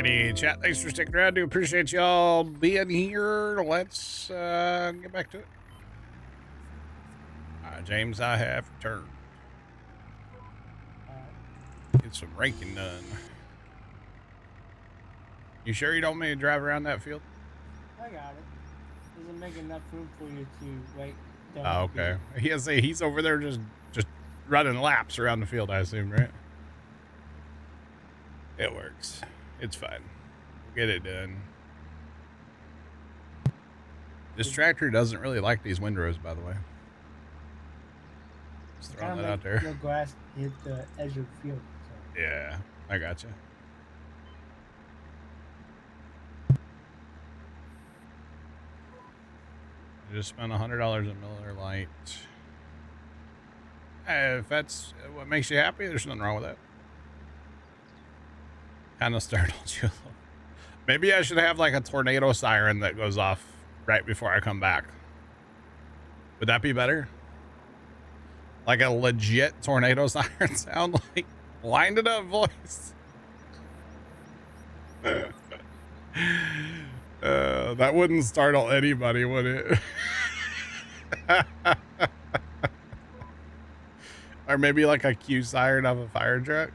Alrighty, chat. Thanks for sticking around. Do appreciate y'all being here. Let's get back to it. James, I have returned. Get some raking done. You sure you don't want me to drive around that field? I got it. Doesn't make enough room for you to wait. Oh, okay. He's over there just running laps around the field, I assume, right? It works. It's fine. We'll get it done. This tractor doesn't really like these windrows, by the way. Just throwing that out there. The grass hit the edge of the field. So. Yeah, I gotcha. I just spent $100 at Miller Lite. If that's what makes you happy, there's nothing wrong with that. Kind of startled you. Maybe I should have like a tornado siren that goes off right before I come back. Would that be better? Like a legit tornado siren sound, like winded up voice. That wouldn't startle anybody, would it? Or maybe like a cue siren of a fire truck.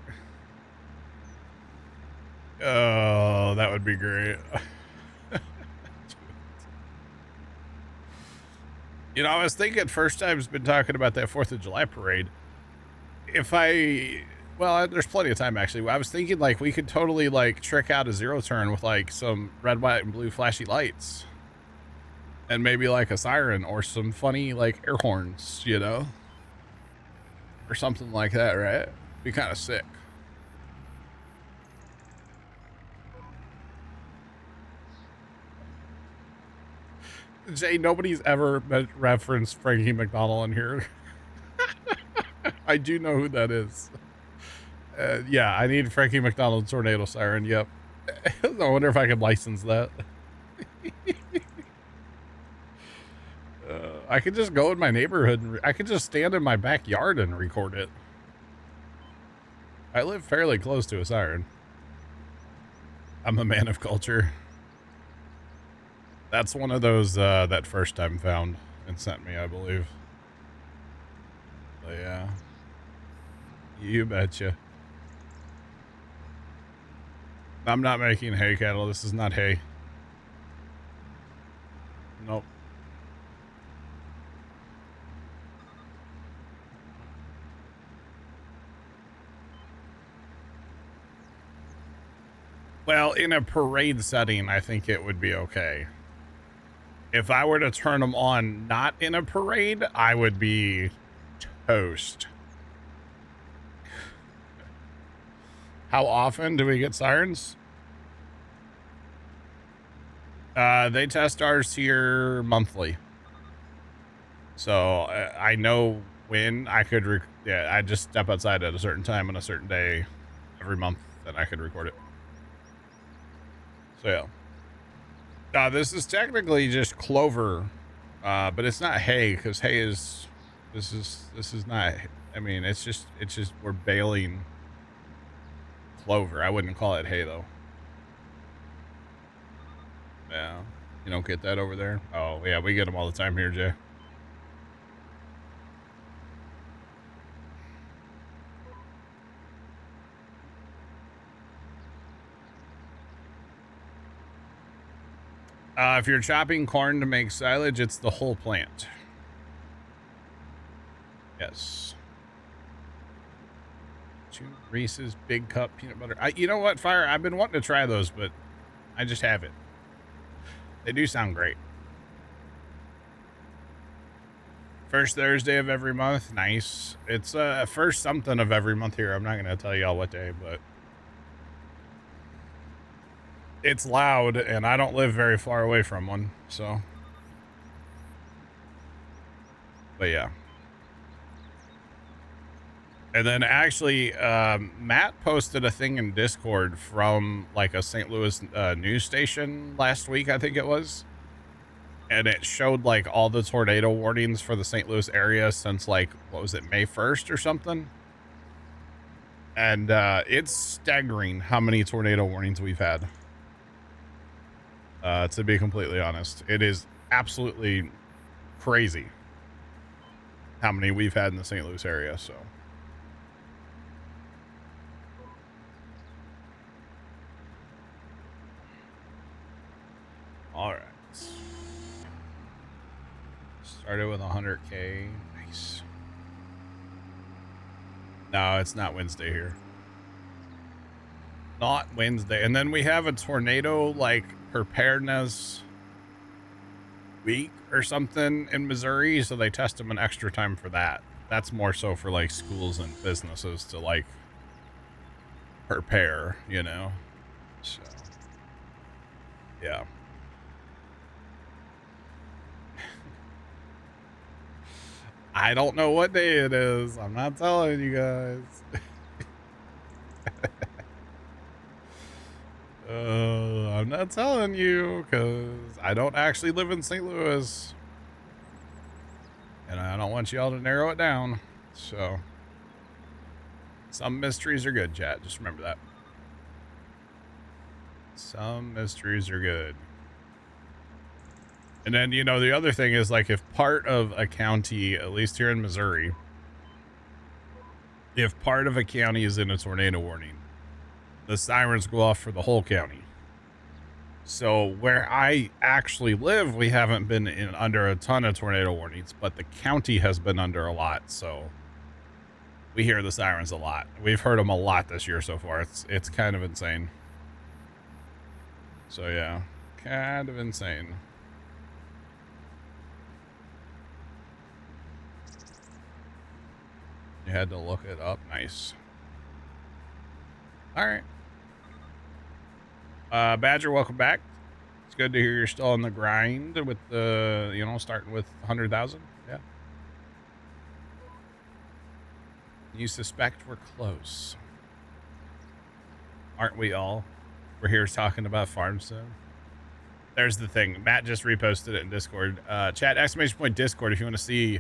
Oh, that would be great. You know, I was thinking first time's been talking about that 4th of July parade. Well, there's plenty of time actually. I was thinking like we could totally like trick out a zero turn with like some red, white, and blue flashy lights. And maybe like a siren or some funny like air horns, you know? Or something like that, right? Be kind of sick. Jay, nobody's ever referenced Frankie McDonald in here. I do know who that is. Yeah, I need Frankie McDonald's tornado siren. Yep. I wonder if I could license that. I could just go in my neighborhood and I could just stand in my backyard and record it. I live fairly close to a siren. I'm a man of culture. That's one of those that first time found and sent me, I believe. But yeah. You betcha. I'm not making hay cattle. This is not hay. Nope. Well, in a parade setting, I think it would be okay. If I were to turn them on not in a parade, I would be toast. How often do we get sirens? They test ours here monthly. So I know when I could, I just step outside at a certain time on a certain day every month and I could record it. So yeah. This is technically just clover, but it's not hay because hay is, this is not, I mean, it's just, we're baling clover. I wouldn't call it hay though. Yeah. You don't get that over there? Oh yeah, we get them all the time here, Jay. If you're chopping corn to make silage, it's the whole plant. Yes. 2 Reese's Big Cup peanut butter. You know what, Fire? I've been wanting to try those, but I just haven't. They do sound great. First Thursday of every month. Nice. It's first something of every month here. I'm not going to tell y'all what day, but it's loud, and I don't live very far away from one, so. But yeah. And then actually, Matt posted a thing in Discord from like a St. Louis news station last week, I think it was. And it showed like all the tornado warnings for the St. Louis area since like, what was it, May 1st or something? And it's staggering how many tornado warnings we've had. To be completely honest, it is absolutely crazy how many we've had in the St. Louis area. So, all right. Started with 100K. Nice. No, it's not Wednesday here. Not Wednesday. And then we have a tornado like preparedness week or something in Missouri, so they test them an extra time for that. That's more so for like schools and businesses to like prepare, you know. So yeah. I don't know what day it is. I'm not telling you guys. I'm not telling you because I don't actually live in St. Louis. And I don't want y'all to narrow it down. So some mysteries are good, chat. Just remember that. Some mysteries are good. And then, you know, the other thing is like if part of a county, at least here in Missouri, if part of a county is in a tornado warning, the sirens go off for the whole county. So where I actually live, we haven't been under a ton of tornado warnings, but the county has been under a lot. So we hear the sirens a lot. We've heard them a lot this year so far. It's kind of insane. So yeah, kind of insane. You had to look it up. Nice. All right. Badger, welcome back. It's good to hear you're still on the grind with the, you know, starting with 100,000. Yeah. You suspect we're close. Aren't we all? We're here talking about farm sim. There's the thing. Matt just reposted it in Discord. Chat, !point Discord if you want to see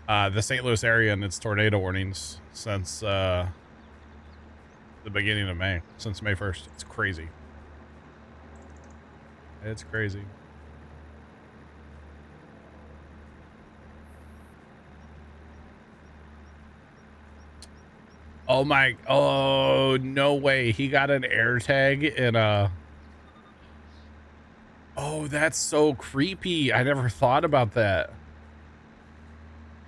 the St. Louis area and its tornado warnings since the beginning of May, since May 1st. It's crazy. It's crazy. Oh my, oh, no way. He got an air tag in a, oh, that's so creepy. I never thought about that.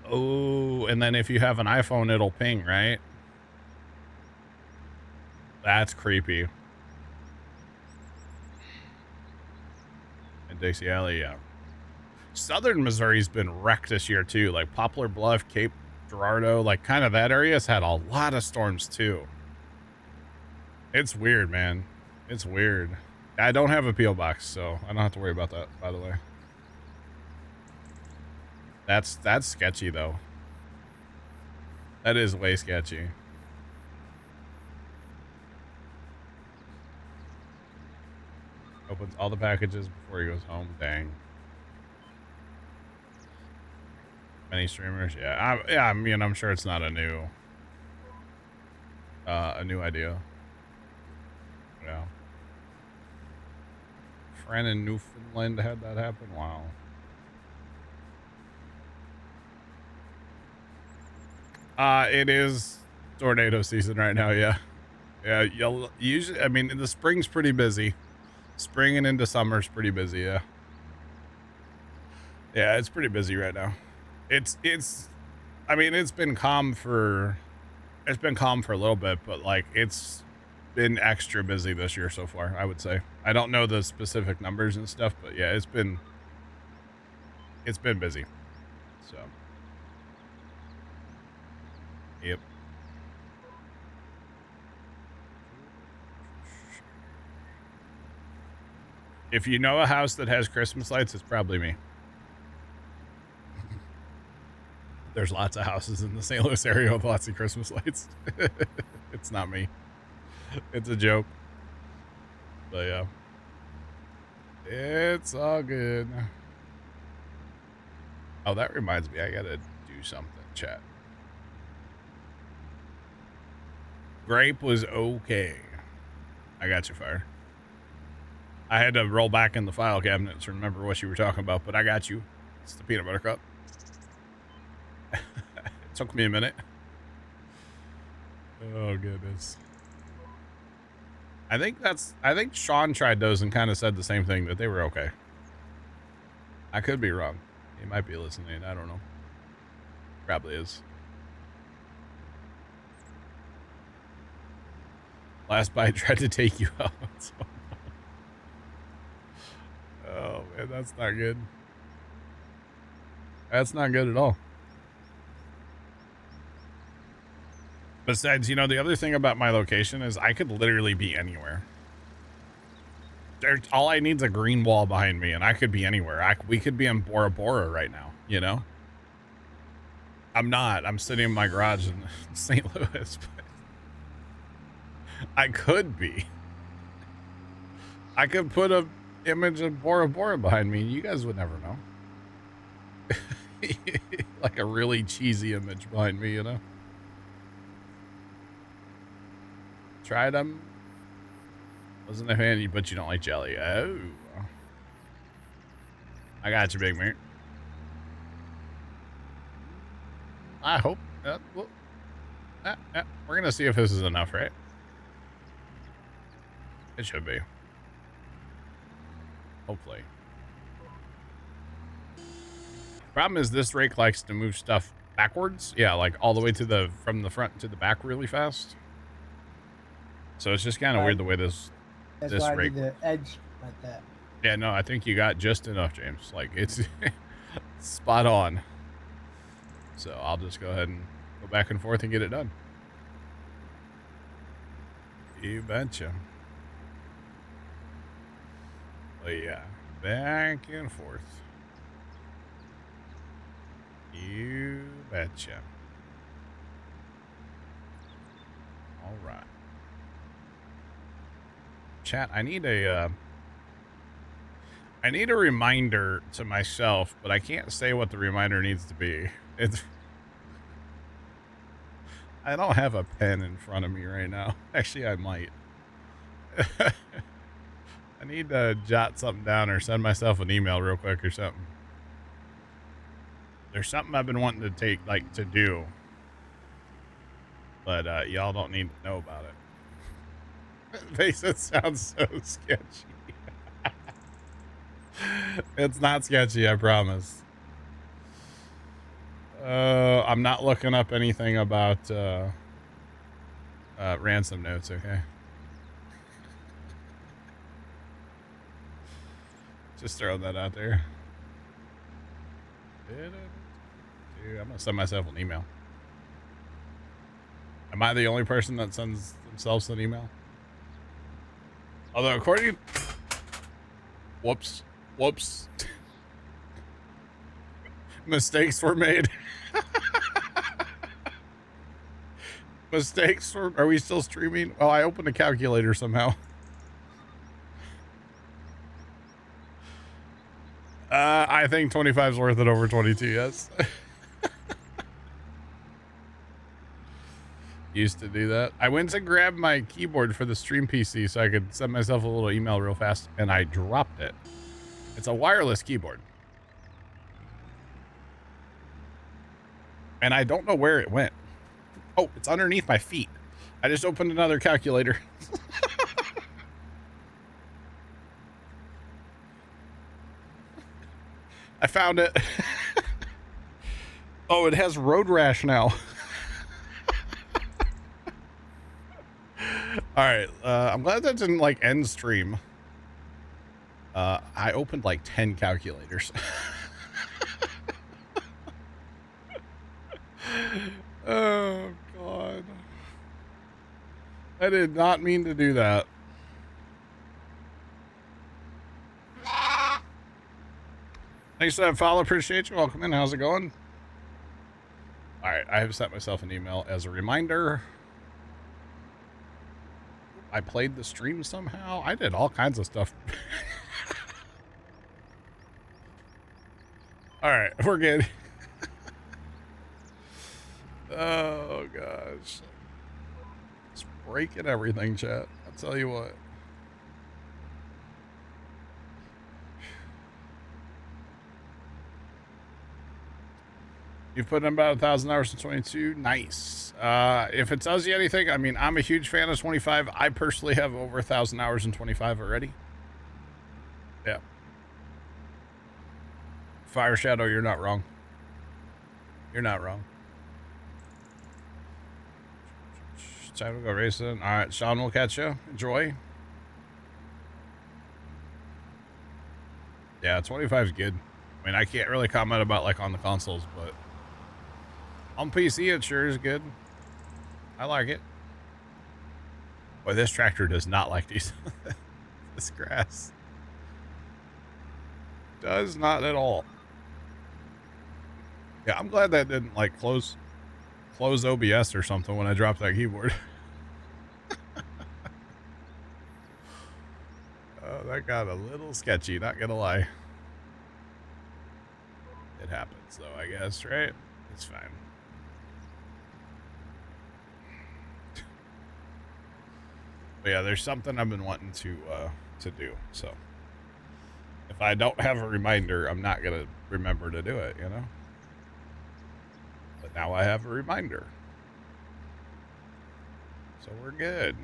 Oh, and then if you have an iPhone, it'll ping, right? That's creepy. And Dixie Alley, yeah. Southern Missouri's been wrecked this year too. Like Poplar Bluff, Cape Girardeau, like kind of that area's had a lot of storms too. It's weird, man. It's weird. I don't have a P.O. box, so I don't have to worry about that, by the way. That's sketchy though. That is way sketchy. Opens all the packages before he goes home. Dang. Many streamers, yeah. I mean, I'm sure it's not a new idea. Yeah. Friend in Newfoundland had that happen. Wow. It is tornado season right now. Yeah. Yeah. You'll usually, I mean, the spring's pretty busy. Spring and into summer's pretty busy. Yeah. Yeah. It's pretty busy right now. I mean, it's been calm for a little bit, but like it's been extra busy this year so far, I would say. I don't know the specific numbers and stuff, but yeah, it's been busy. So, yep. If you know a house that has Christmas lights, it's probably me. There's lots of houses in the St. Louis area with lots of Christmas lights. It's not me. It's a joke. But yeah. It's all good. Oh, that reminds me. I gotta do something, chat. Grape was okay. I got you, Fire. I had to roll back in the file cabinet to remember what you were talking about, but I got you. It's the peanut butter cup. It took me a minute. Oh, goodness. I think Sean tried those and kind of said the same thing, that they were okay. I could be wrong. He might be listening. I don't know. Probably is. Last bite tried to take you out. Oh, man, that's not good. That's not good at all. Besides, you know, the other thing about my location is I could literally be anywhere. All I need is a green wall behind me, and I could be anywhere. We could be in Bora Bora right now, you know? I'm not. I'm sitting in my garage in St. Louis, but I could be. I could put a image of Bora Bora behind me, and you guys would never know. Like a really cheesy image behind me, you know? Tried them. Wasn't a fan, but you don't like jelly. Oh. I got you, big mate. I hope. We're going to see if this is enough, right? It should be. Hopefully. Problem is this rake likes to move stuff backwards. Yeah, like all the way to from the front to the back really fast. So it's just kind of weird the way this why rake I did the edge like that. Yeah, no, I think you got just enough, James. Like, it's spot on. So I'll just go ahead and go back and forth and get it done. You betcha. Oh, yeah. Back and forth. You betcha. All right. Chat, I need a reminder to myself, but I can't say what the reminder needs to be. I don't have a pen in front of me right now. Actually, I might. I need to jot something down or send myself an email real quick or something. There's something I've been wanting to do, but y'all don't need to know about it. Face it sounds so sketchy. It's not sketchy, I promise. I'm not looking up anything about ransom notes, okay? Just throwing that out there. Dude, I'm gonna send myself an email. Am I the only person that sends themselves an email? Although according... Whoops. Mistakes were made. Are we still streaming? Oh, I opened a calculator somehow. I think 25 is worth it over 22, yes. Used to do that. I went to grab my keyboard for the stream PC so I could send myself a little email real fast, and I dropped it. It's a wireless keyboard. And I don't know where it went. Oh, it's underneath my feet. I just opened another calculator. I found it. Oh, it has road rash now. All right. I'm glad that didn't end stream. I opened 10 calculators. Oh, God. I did not mean to do that. Thanks for that follow. Appreciate you. Welcome in. How's it going? All right. I have sent myself an email as a reminder. I played the stream somehow. I did all kinds of stuff. All right. We're good. Oh, gosh. It's breaking everything, chat. I'll tell you what. You've put in about 1,000 hours in 22. Nice. If it tells you anything, I mean, I'm a huge fan of 25. I personally have over 1,000 hours in 25 already. Yeah. Fire Shadow, you're not wrong. You're not wrong. Time to go racing. All right, Sean will catch you. Enjoy. Yeah, 25 is good. I mean, I can't really comment about like on the consoles, but on PC it sure is good. I like it. Boy, this tractor does not like these. This grass does not at all. Yeah, I'm glad that didn't like close OBS or something when I dropped that keyboard. That got a little sketchy, not gonna lie. It happens though, I guess, right? It's fine. But yeah, there's something I've been wanting to do. So if I don't have a reminder, I'm not gonna remember to do it, you know? But now I have a reminder. So we're good.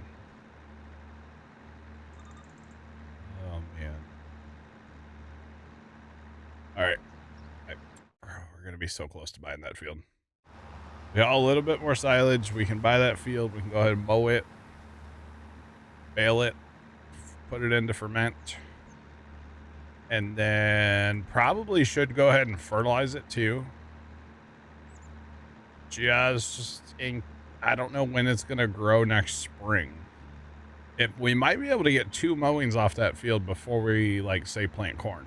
Oh man. All right. We're gonna be so close to buying that field. We got a little bit more silage. We can buy that field. We can go ahead and mow it, bale it, put it into ferment, and then probably should go ahead and fertilize it too. Just in, I don't know when it's gonna grow next spring. If we might be able to get 2 mowings off that field before we like say plant corn,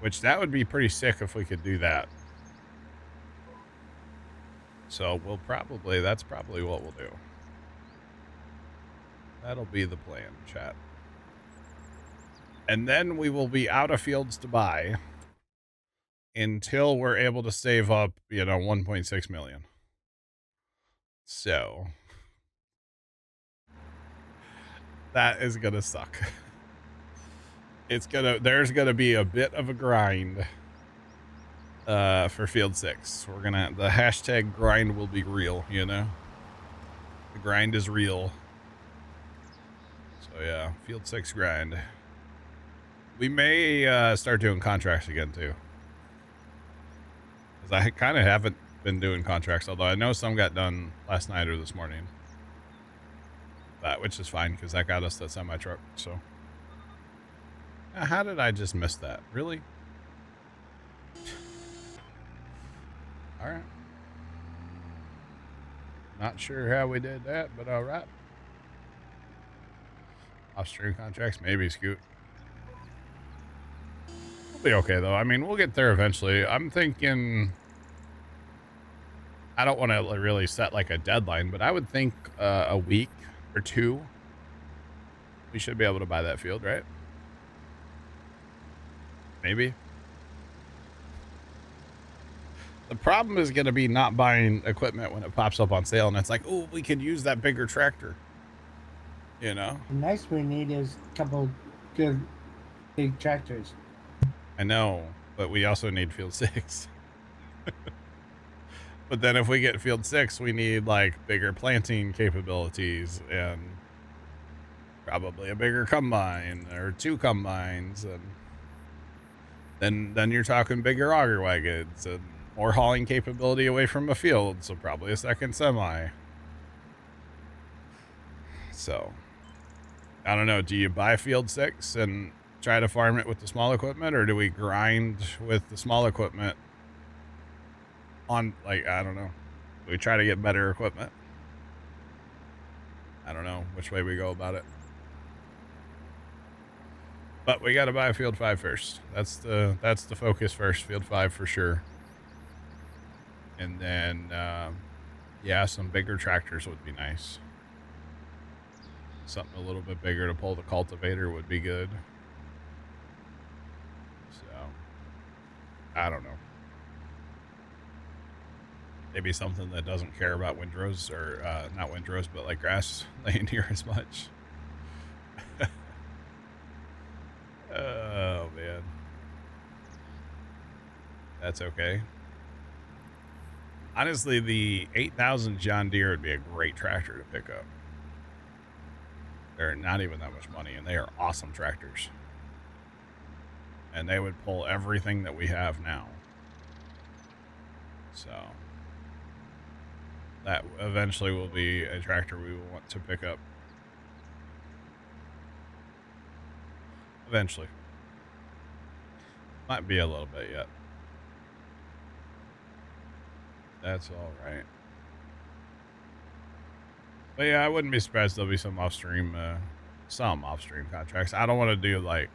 which that would be pretty sick if we could do that. So we'll probably, that's probably what we'll do. That'll be the plan, chat. And then we will be out of fields to buy until we're able to save up, you know, 1.6 million. So that is gonna suck. There's gonna be a bit of a grind for field 6. We're gonna, the hashtag grind will be real, you know? The grind is real. So yeah, field 6 grind. We may start doing contracts again too. Because I kind of haven't been doing contracts, although I know some got done last night or this morning. Which is fine, because that got us that semi-truck, so. How did I just miss that? Really? Alright. Not sure how we did that, but alright. Off-stream contracts, maybe, Scoot. We'll be okay, though. I mean, we'll get there eventually. I'm thinking, I don't want to really set like a deadline, but I would think a week or 2, we should be able to buy that field, right? Maybe. The problem is going to be not buying equipment when it pops up on sale, and it's like, oh, we could use that bigger tractor. You know? The next we need is a couple good big tractors. I know, but we also need field 6. But then if we get field 6, we need like bigger planting capabilities and probably a bigger combine or 2 combines, and then you're talking bigger auger wagons and more hauling capability away from a field, so probably a second semi. So I don't know, do you buy field 6 and try to farm it with the small equipment, or do we grind with the small equipment on, like, I don't know, do we try to get better equipment? I don't know which way we go about it. But we got to buy a field 5 first. That's the focus first, field 5 for sure. And then, yeah, some bigger tractors would be nice. Something a little bit bigger to pull the cultivator would be good. So, I don't know. Maybe something that doesn't care about windrows or not windrows, but like grass laying here as much. Oh man, that's okay. Honestly, the 8,000 John Deere would be a great tractor to pick up. They're not even that much money, and they are awesome tractors. And they would pull everything that we have now. So that eventually will be a tractor we will want to pick up. Eventually. Might be a little bit yet. That's all right. But yeah, I wouldn't be surprised there'll be some off-stream contracts. I don't want to do like,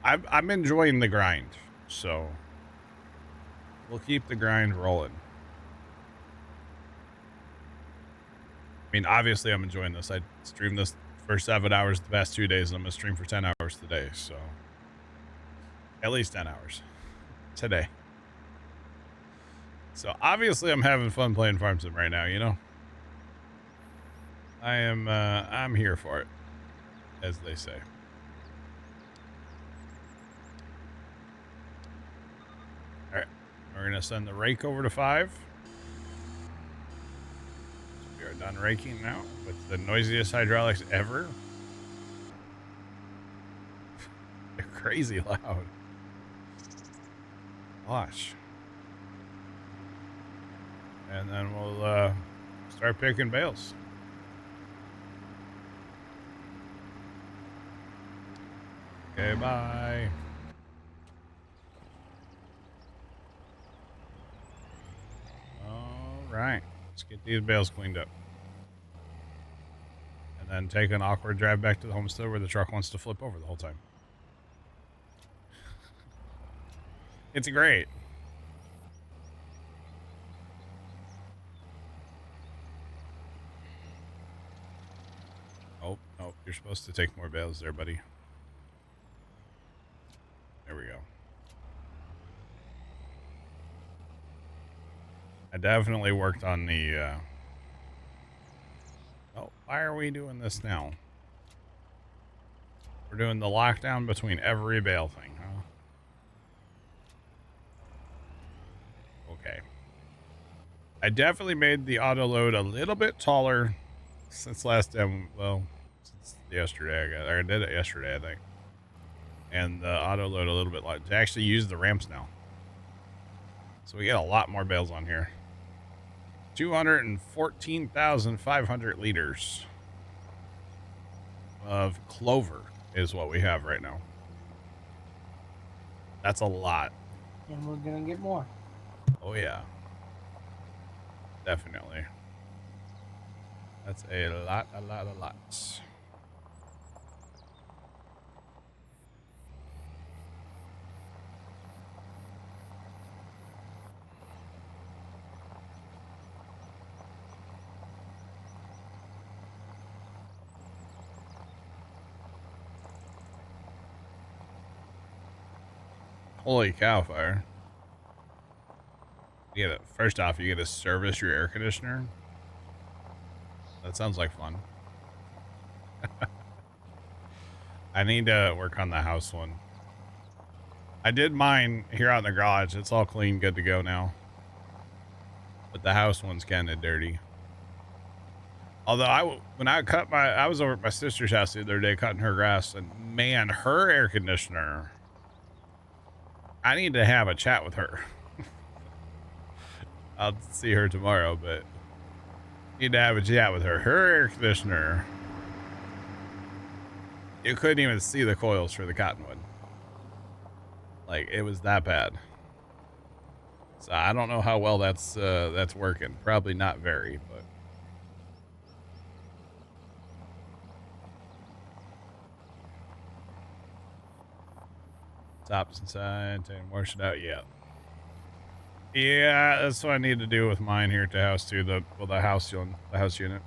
I'm enjoying the grind, so we'll keep the grind rolling. I mean, obviously I'm enjoying this. I streamed this for 7 hours the past 2 days, and I'm gonna stream for 10 hours today, so at least 10 hours today. So obviously I'm having fun playing Farm Sim right now, you know? I'm here for it, as they say. All right, we're gonna send the rake over to 5. We are done raking now with the noisiest hydraulics ever. They're crazy loud. Gosh. And then we'll start picking bales. Okay, bye. All right, let's get these bales cleaned up. And then take an awkward drive back to the homestead where the truck wants to flip over the whole time. It's great. Oh, no, you're supposed to take more bales there, buddy. There we go. I definitely worked on the, oh, why are we doing this now? We're doing the lockdown between every bale thing, huh? Okay. I definitely made the auto load a little bit taller since last time. Well, since yesterday I did it yesterday, I think. And the auto load a little bit light to actually use the ramps now. So we get a lot more bales on here. 214,500 liters of clover is what we have right now. That's a lot. And we're gonna get more. Oh yeah. Definitely. That's a lot. Holy cow, fire. You get it. First off, you get to service your air conditioner. That sounds like fun. I need to work on the house one. I did mine here out in the garage. It's all clean, good to go now. But the house one's kind of dirty. Although when I was over at my sister's house the other day cutting her grass, and man, her air conditioner, I need to have a chat with her. I'll see her tomorrow, but need to have a chat with her. Her air conditioner, you couldn't even see the coils for the cottonwood. Like, it was that bad. So I don't know how well that's working. Probably not very, but tops inside, and wash it out. Yeah, that's what I need to do with mine here at the house too. The house unit.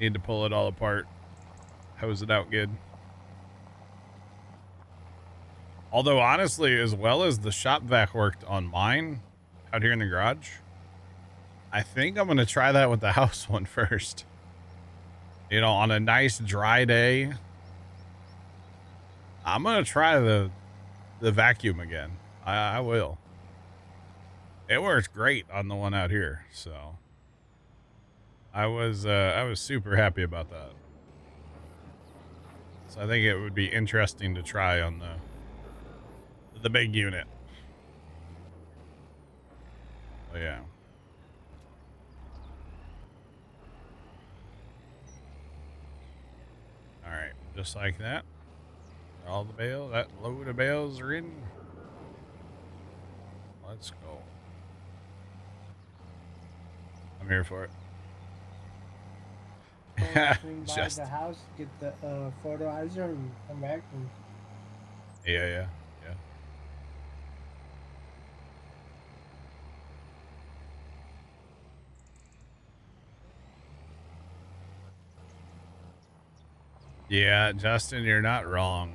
Need to pull it all apart, hose it out good. Although honestly, as well as the shop vac worked on mine, out here in the garage. I think I'm going to try that with the house one first. You know, on a nice dry day, I'm going to try the vacuum again. I will. It works great on the one out here, so I was super happy about that. So I think it would be interesting to try on the big unit. Oh yeah. All right, just like that. All the bales, that load of bales are in. Let's go. I'm here for it. Swing by the house, get the fertilizer, and come back. And... Yeah. Yeah, Justin, you're not wrong.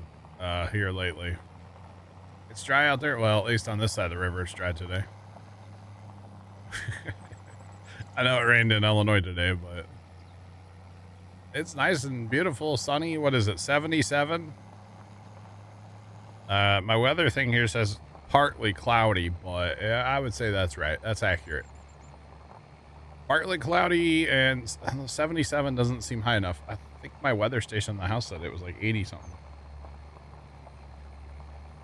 Here lately, it's dry out there. Well, at least on this side of the river, it's dry today. I know it rained in Illinois today, but it's nice and beautiful, sunny. What is it, 77? My weather thing here says partly cloudy, but yeah, I would say that's right. That's accurate. Partly cloudy, and 77 doesn't seem high enough. I think my weather station in the house said it was like 80 something.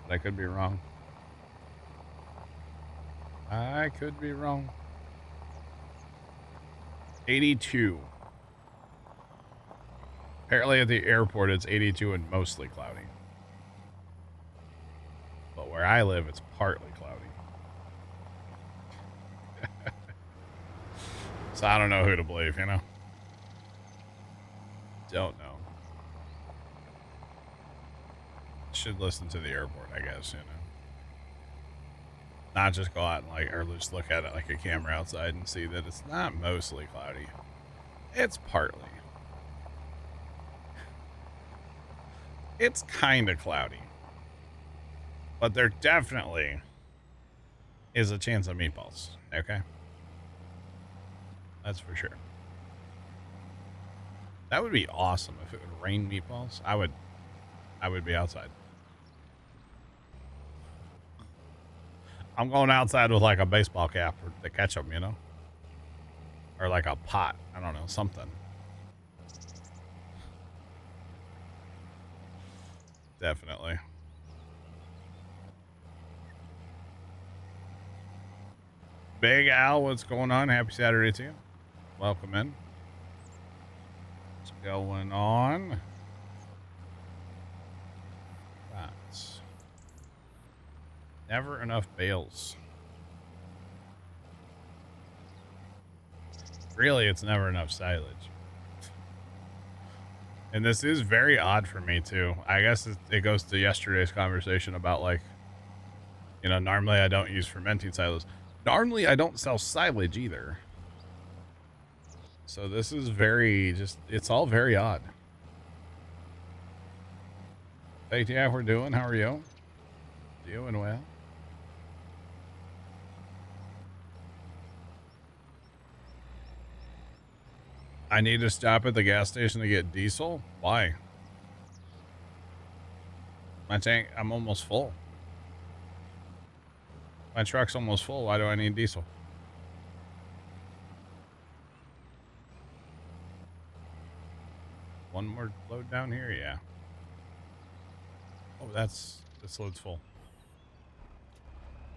But I could be wrong. I could be wrong. 82. Apparently at the airport it's 82 and mostly cloudy. But where I live, it's partly cloudy. So I don't know who to believe, you know? Don't know. Should listen to the airport, I guess, you know? Not just go out and like, or just look at it like a camera outside and see that it's not mostly cloudy. It's partly. It's kind of cloudy. But there definitely is a chance of meatballs, okay? That's for sure. That would be awesome if it would rain meatballs. I would be outside. I'm going outside with like a baseball cap to catch them, you know? Or like a pot. I don't know, something. Definitely. Big Al, what's going on? Happy Saturday to you. Welcome in. What's going on? That's never enough bales. Really, it's never enough silage. And this is very odd for me too. I guess it goes to yesterday's conversation about like, you know, normally I don't use fermenting silos. Normally I don't sell silage either. So this is very it's all very odd. Hey, yeah, we're doing. How are you? Doing well. I need to stop at the gas station to get diesel. Why? My tank, I'm almost full. My truck's almost full. Why do I need diesel? One more load down here? Yeah. Oh, this load's full.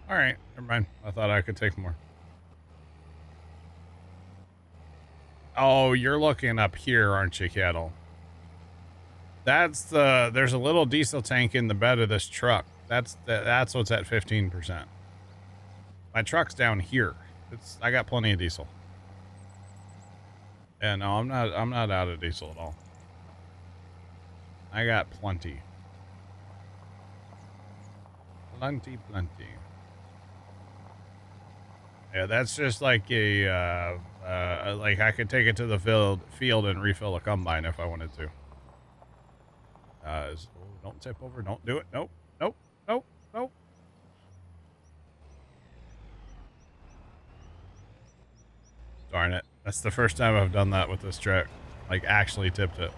All right, never mind. I thought I could take more. Oh, you're looking up here, aren't you, Cattle? There's a little diesel tank in the bed of this truck. That's what's at 15%. My truck's down here. I got plenty of diesel. Yeah, no, I'm not out of diesel at all. I got plenty. Plenty. Yeah, that's just like a like I could take it to the field and refill a combine if I wanted to. Don't tip over. Don't do it. Nope. Darn it. That's the first time I've done that with this truck. Like, actually tipped it.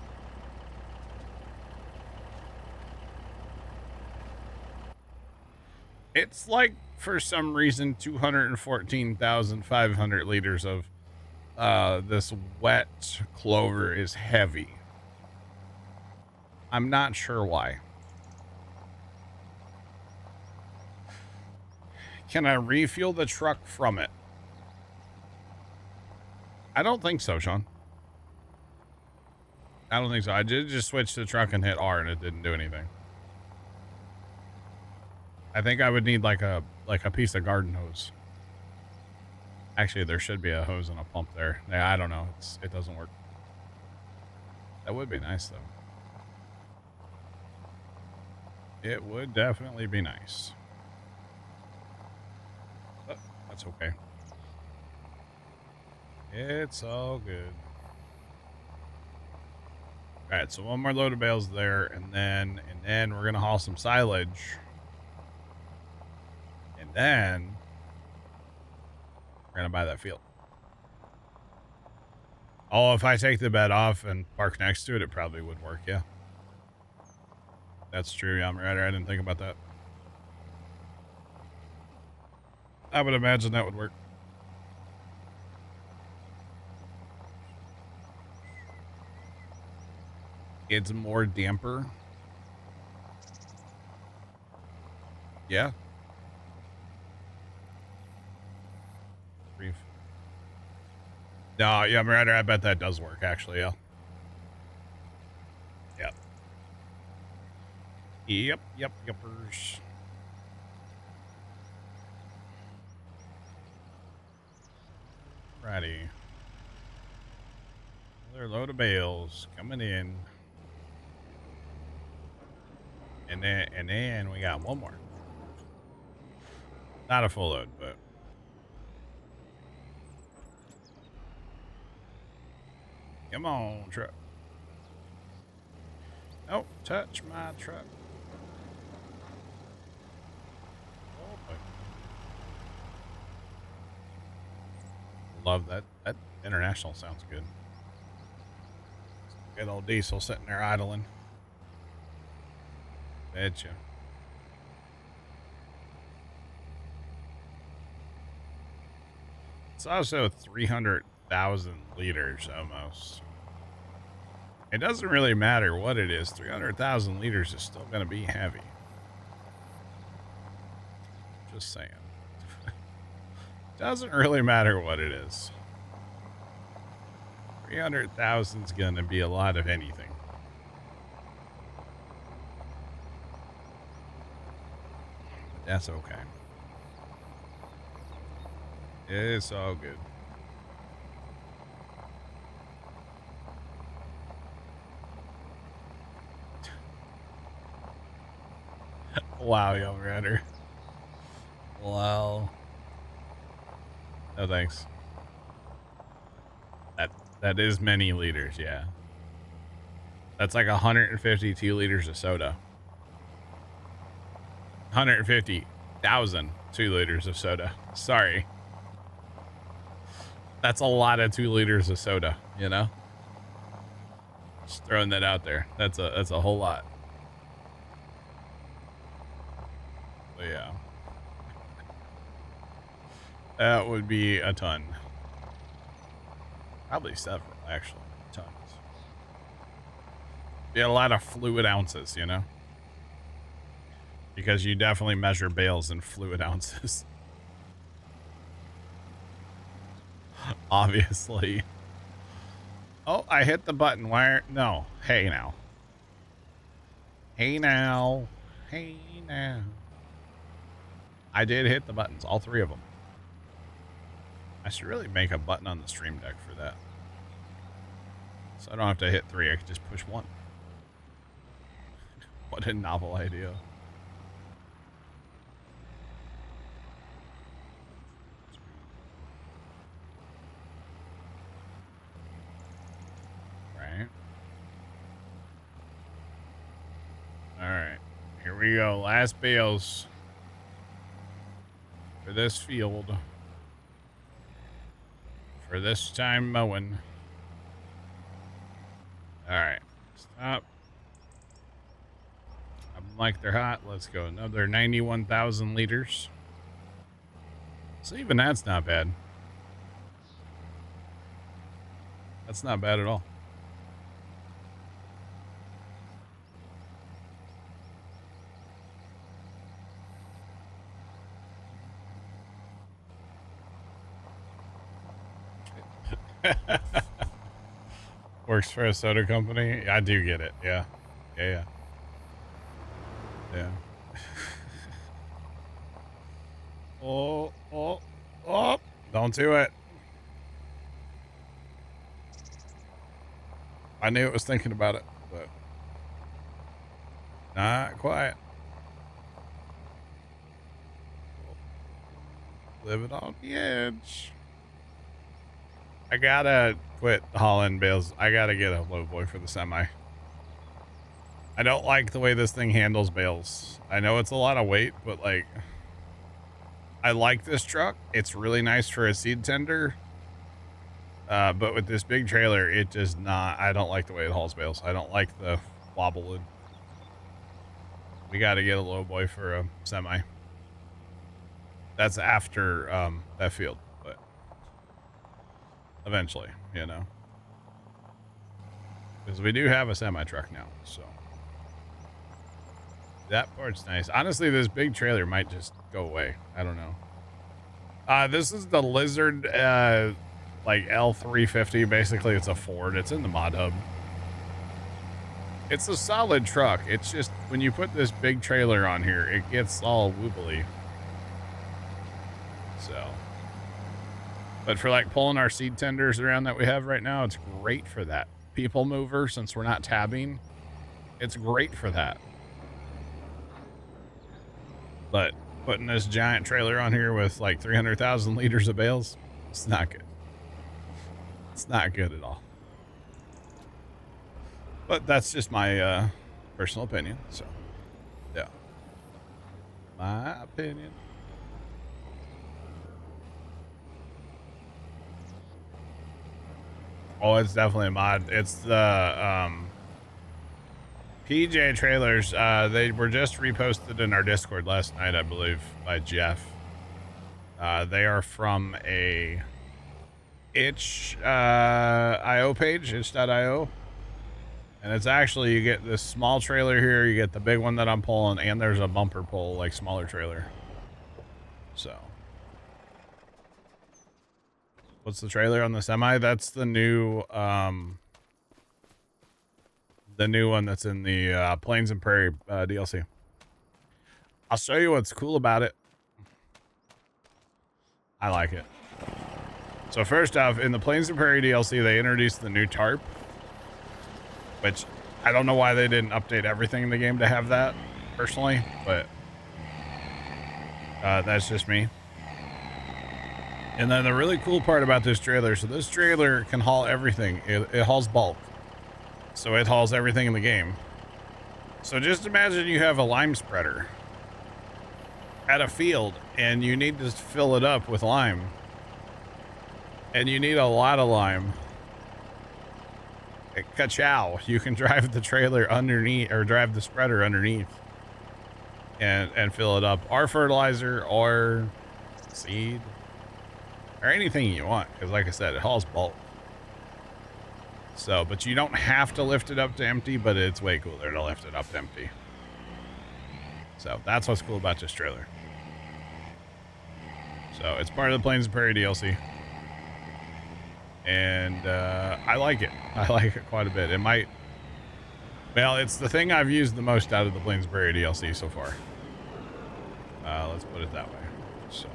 It's like, for some reason, 214,500 liters of this wet clover is heavy. I'm not sure why. Can I refuel the truck from it? I don't think so, Sean. I don't think so. I did just switch the truck and hit R and it didn't do anything. I think I would need like a piece of garden hose. Actually, there should be a hose and a pump there. Yeah, I don't know. It doesn't work. That would be nice though. It would definitely be nice. But that's okay. It's all good. All right, so one more load of bales there, and then we're gonna haul some silage, and then we're gonna buy that field. Oh, if I take the bed off and park next to it, it probably would work. Yeah, that's true. Yeah, I'm right. I didn't think about that. I would imagine that would work. It's more damper. Yeah. Brief. No, yeah, Marauder, I bet that does work, actually, yeah. Yep, yuppers. Righty. Another load of bales coming in. And then we got one more. Not a full load, but come on, truck. Oh, touch my truck. Oh, boy. Love that. That international sounds good. Good old diesel sitting there idling. Betcha. It's also 300,000 liters almost. It doesn't really matter what it is. 300,000 liters is still going to be heavy. Just saying. Doesn't really matter what it is. 300,000 is going to be a lot of anything. That's okay. It's all good. Wow, young rider. Wow. No thanks. That is many liters, yeah. That's like 152 liters of soda. 150,000 2 liters of soda. Sorry. That's a lot of 2 liters of soda, you know? Just throwing that out there. That's a whole lot. But yeah. That would be a ton. Probably several, actually. Tons. Yeah, a lot of fluid ounces, you know? Because you definitely measure bales in fluid ounces. Obviously. Oh, I hit the button. No. Hey now. Hey now. Hey now. I did hit the buttons. All 3 of them. I should really make a button on the stream deck for that. So I don't have to hit 3. I could just push 1. What a novel idea. Right. All right. Here we go. Last bales for this field. For this time mowing. All right, stop. I'm like they're hot. Let's go another 91,000 liters. So even that's not bad. That's not bad at all. Works for a soda company. I do get it. Yeah. Yeah. Oh. Don't do it. I knew it was thinking about it, but not quite. Live it on the edge. I gotta quit hauling bales. I gotta get a low boy for the semi. I don't like the way this thing handles bales. I know it's a lot of weight, but like, I like this truck. It's really nice for a seed tender. But with this big trailer, it just not, I don't like the way it hauls bales. I don't like the wobbling. We got to get a low boy for a semi. That's after that field, but eventually, you know, because we do have a semi truck now, so that part's nice. Honestly, this big trailer might just go away. I don't know. This is the Lizard like L350. Basically, it's a Ford. It's in the mod hub. It's a solid truck. It's just when you put this big trailer on here, it gets all woobly. So, but for like pulling our seed tenders around that we have right now, it's great for that. People mover, since we're not tabbing, it's great for that. But putting this giant trailer on here with like 300,000 liters of bales, it's not good. It's not good at all. But that's just my personal opinion. So, yeah. My opinion. Oh, it's definitely a mod. It's the PJ trailers. They were just reposted in our Discord last night, I believe, by Jeff. They are from a itch.io page, itch.io. And it's actually, you get this small trailer here, you get the big one that I'm pulling, and there's a bumper pull, like smaller trailer. So. What's the trailer on the semi? That's the new one that's in the Plains and Prairie DLC. I'll show you what's cool about it. I like it. So first off, in the Plains and Prairie DLC, they introduced the new tarp, which I don't know why they didn't update everything in the game to have that, personally, but that's just me. And then the really cool part about this trailer, so this trailer can haul everything. It hauls bulk. So it hauls everything in the game. So just imagine you have a lime spreader at a field and you need to fill it up with lime. And you need a lot of lime. Ka-chow. You can drive the trailer underneath, or drive the spreader underneath and fill it up. Or fertilizer, or seed, or anything you want. Because like I said, it hauls bulk. So, but you don't have to lift it up to empty, but it's way cooler to lift it up to empty. So that's what's cool about this trailer. So it's part of the Plains and Prairie DLC. And I like it. I like it quite a bit. It might, well, it's the thing I've used the most out of the Plains and Prairie DLC so far. Let's put it that way. So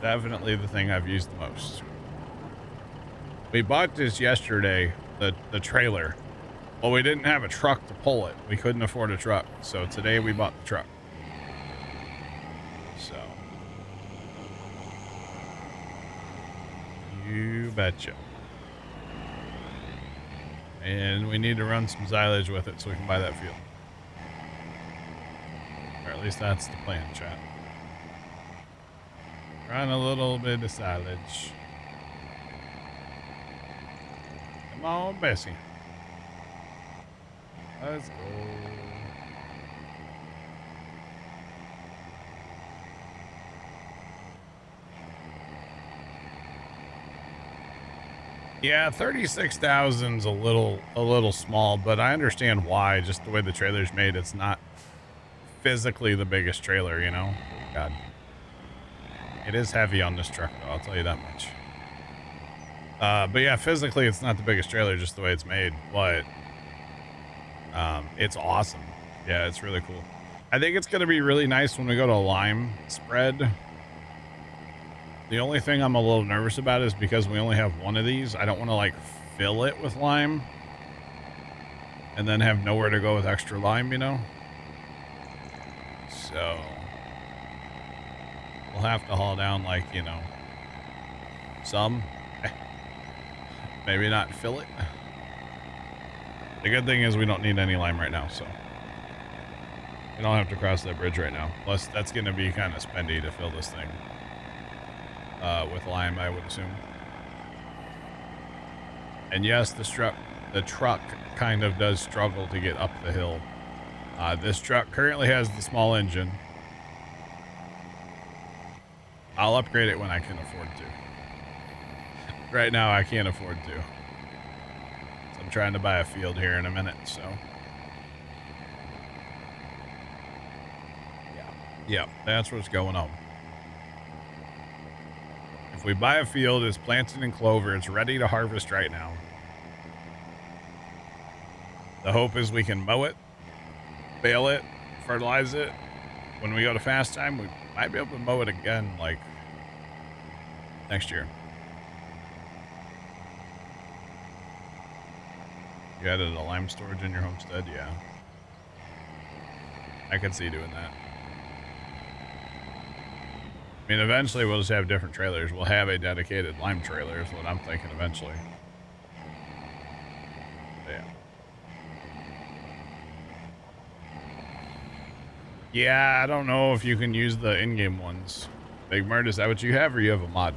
definitely the thing I've used the most. We bought this yesterday, the trailer. Well, we didn't have a truck to pull it. We couldn't afford a truck. So today we bought the truck. So you betcha. And we need to run some silage with it so we can buy that field. Or at least that's the plan, chat. Run a little bit of silage. Come on, Bessie. Let's go. Yeah, 36,000's a little small, but I understand why. Just the way the trailer's made, it's not physically the biggest trailer, you know? God. It is heavy on this truck, though, I'll tell you that much. But yeah, physically, it's not the biggest trailer, just the way it's made, but it's awesome. Yeah, it's really cool. I think it's going to be really nice when we go to a lime spread. The only thing I'm a little nervous about is because we only have one of these, I don't want to like fill it with lime and then have nowhere to go with extra lime, you know? So we'll have to haul down like, you know, some, maybe not fill it. The good thing is we don't need any lime right now, so we don't have to cross that bridge right now. Plus that's going to be kind of spendy to fill this thing. With lime, I would assume. And yes, the truck kind of does struggle to get up the hill. This truck currently has the small engine. I'll upgrade it when I can afford to. Right now, I can't afford to. So I'm trying to buy a field here in a minute, so. Yeah, that's what's going on. If we buy a field, it's planted in clover, it's ready to harvest right now. The hope is we can mow it, bale it, fertilize it. When we go to fast time, we might be able to mow it again, like, next year. You added a lime storage in your homestead? Yeah. I could see doing that. I mean, eventually we'll just have different trailers. We'll have a dedicated lime trailer is what I'm thinking eventually. Yeah. Yeah, I don't know if you can use the in-game ones. Big Murd, is that what you have, or you have a mod?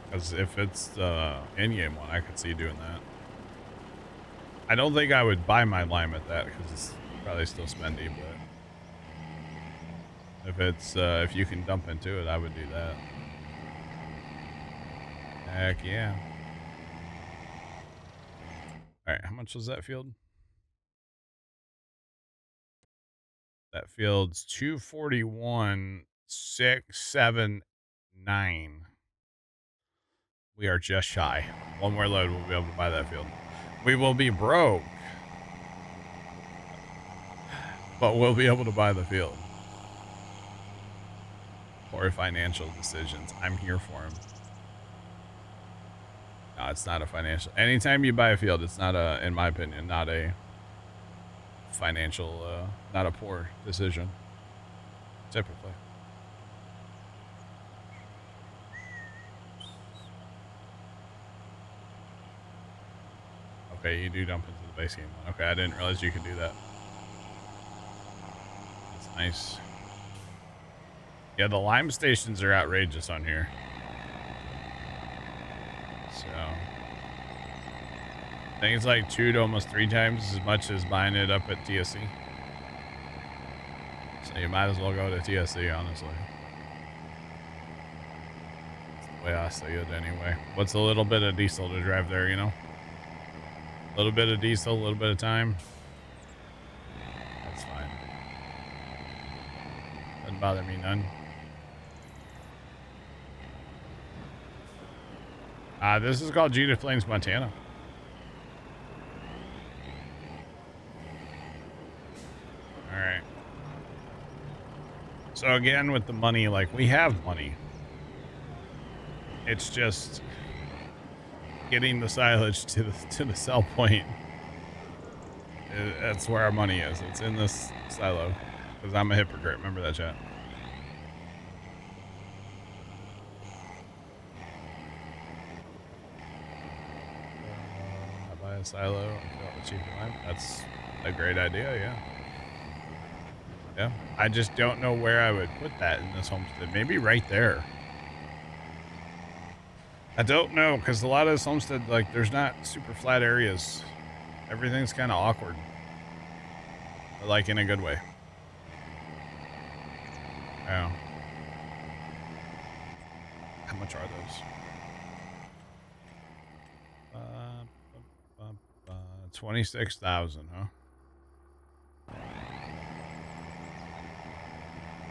Because if it's the in-game one, I could see doing that. I don't think I would buy my lime at that, because it's probably still spendy, but if it's, if you can dump into it, I would do that. Heck yeah. Alright, how much was that field? That field's 241,679. We are just shy. One more load, we'll be able to buy that field. We will be broke, but we'll be able to buy the field. Or financial decisions. I'm here for them. No, it's not a financial. Anytime you buy a field, it's not a, in my opinion, not a financial, not a poor decision. Typically. Okay, you do dump into the base game one. Okay, I didn't realize you could do that. That's nice. Yeah, the lime stations are outrageous on here. So I think it's like 2 to almost 3 times as much as buying it up at TSC. So you might as well go to TSC, honestly. That's the way I see it anyway. What's a little bit of diesel to drive there, you know? A little bit of diesel, a little bit of time. That's fine. Doesn't bother me none. This is called Judith Plains, Montana. All right. So again, with the money, like we have money. It's just getting the silage to the sell point. That's where our money is. It's in this silo. Because I'm a hypocrite. Remember that, chat? I buy a silo and fill out the cheap lime. That's a great idea, yeah. Yeah. I just don't know where I would put that in this homestead. Maybe right there. I don't know, because a lot of this homestead, like, there's not super flat areas. Everything's kind of awkward. But, like, in a good way. Yeah. How much are those? 26,000, huh?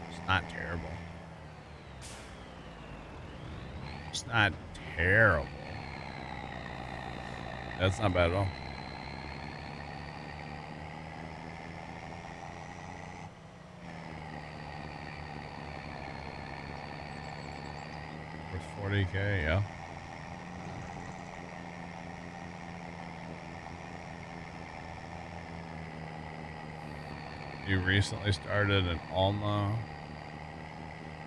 It's not terrible. It's not terrible. That's not bad at all. Worth 40K, yeah. You recently started an Alma.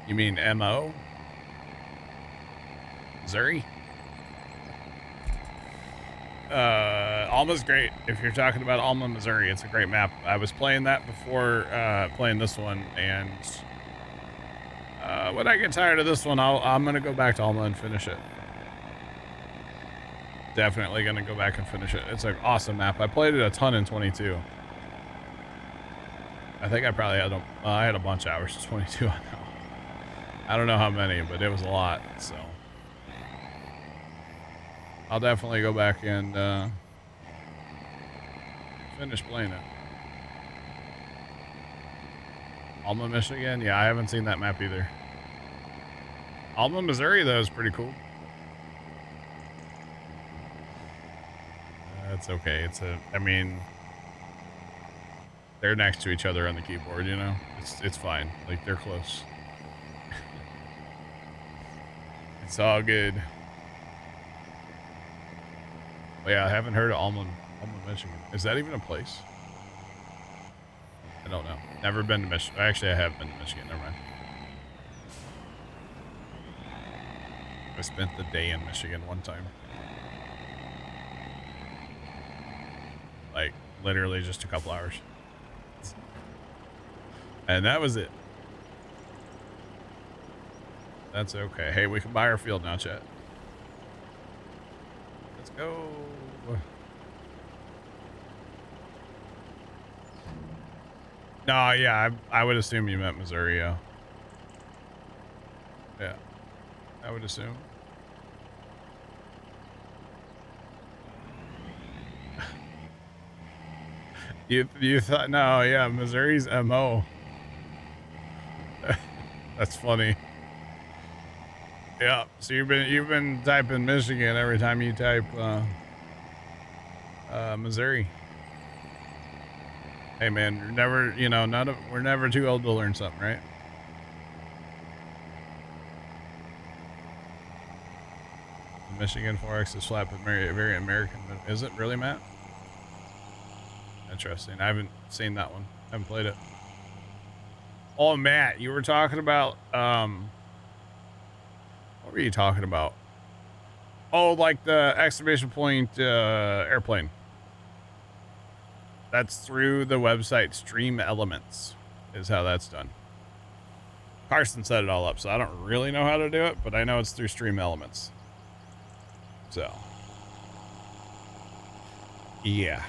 You mean MO? Missouri? Alma's great. If you're talking about Alma, Missouri, it's a great map. I was playing that before playing this one, and when I get tired of this one, I'm gonna go back to Alma and finish it. Definitely gonna go back and finish it. It's an awesome map. I played it a ton in 22. I think I probably had I had a bunch of hours in 22. I don't know how many, but it was a lot. So I'll definitely go back and finish playing it. Alma, Michigan? Yeah, I haven't seen that map either. Alma, Missouri, though, is pretty cool. That's okay. I mean, they're next to each other on the keyboard, you know? It's fine. Like, they're close. It's all good. But yeah, I haven't heard of Alma, Michigan. Is that even a place? I don't know. Never been to Michigan. Actually, I have been to Michigan. Never mind. I spent the day in Michigan one time. Like, literally just a couple hours. And that was it. That's okay. Hey, we can buy our field now, chat. Let's go. No, yeah, I would assume you meant Missouri, yeah. Yeah, I would assume. You thought, no, yeah, Missouri's MO. That's funny. Yeah, so you've been typing Michigan every time you type Missouri. Hey man, you're never, you know, we're never too old to learn something, right? The Michigan Forex is flat, but very American. But is it really, Matt? Interesting. I haven't seen that one. I haven't played it. Oh, Matt, you were talking about what were you talking about? Oh, like the exclamation point airplane. That's through the website Stream Elements is how that's done. Carson set it all up, so I don't really know how to do it, but I know it's through Stream Elements. So, yeah.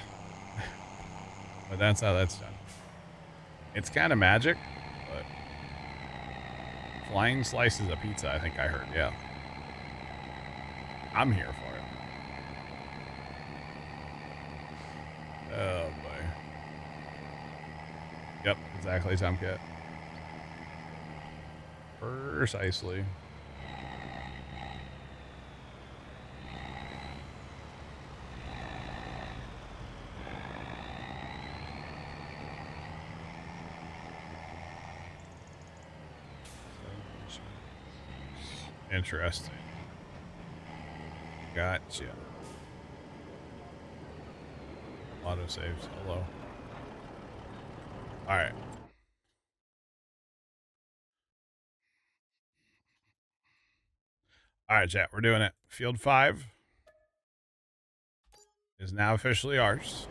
But that's how that's done. It's kind of magic, but flying slices of pizza, I think I heard, yeah. I'm here for it. Oh, boy. Yep, exactly, Tomcat. Precisely. Interesting. Gotcha. Auto saves. Hello. All right. All right, chat. We're doing it. Field 5 is now officially ours.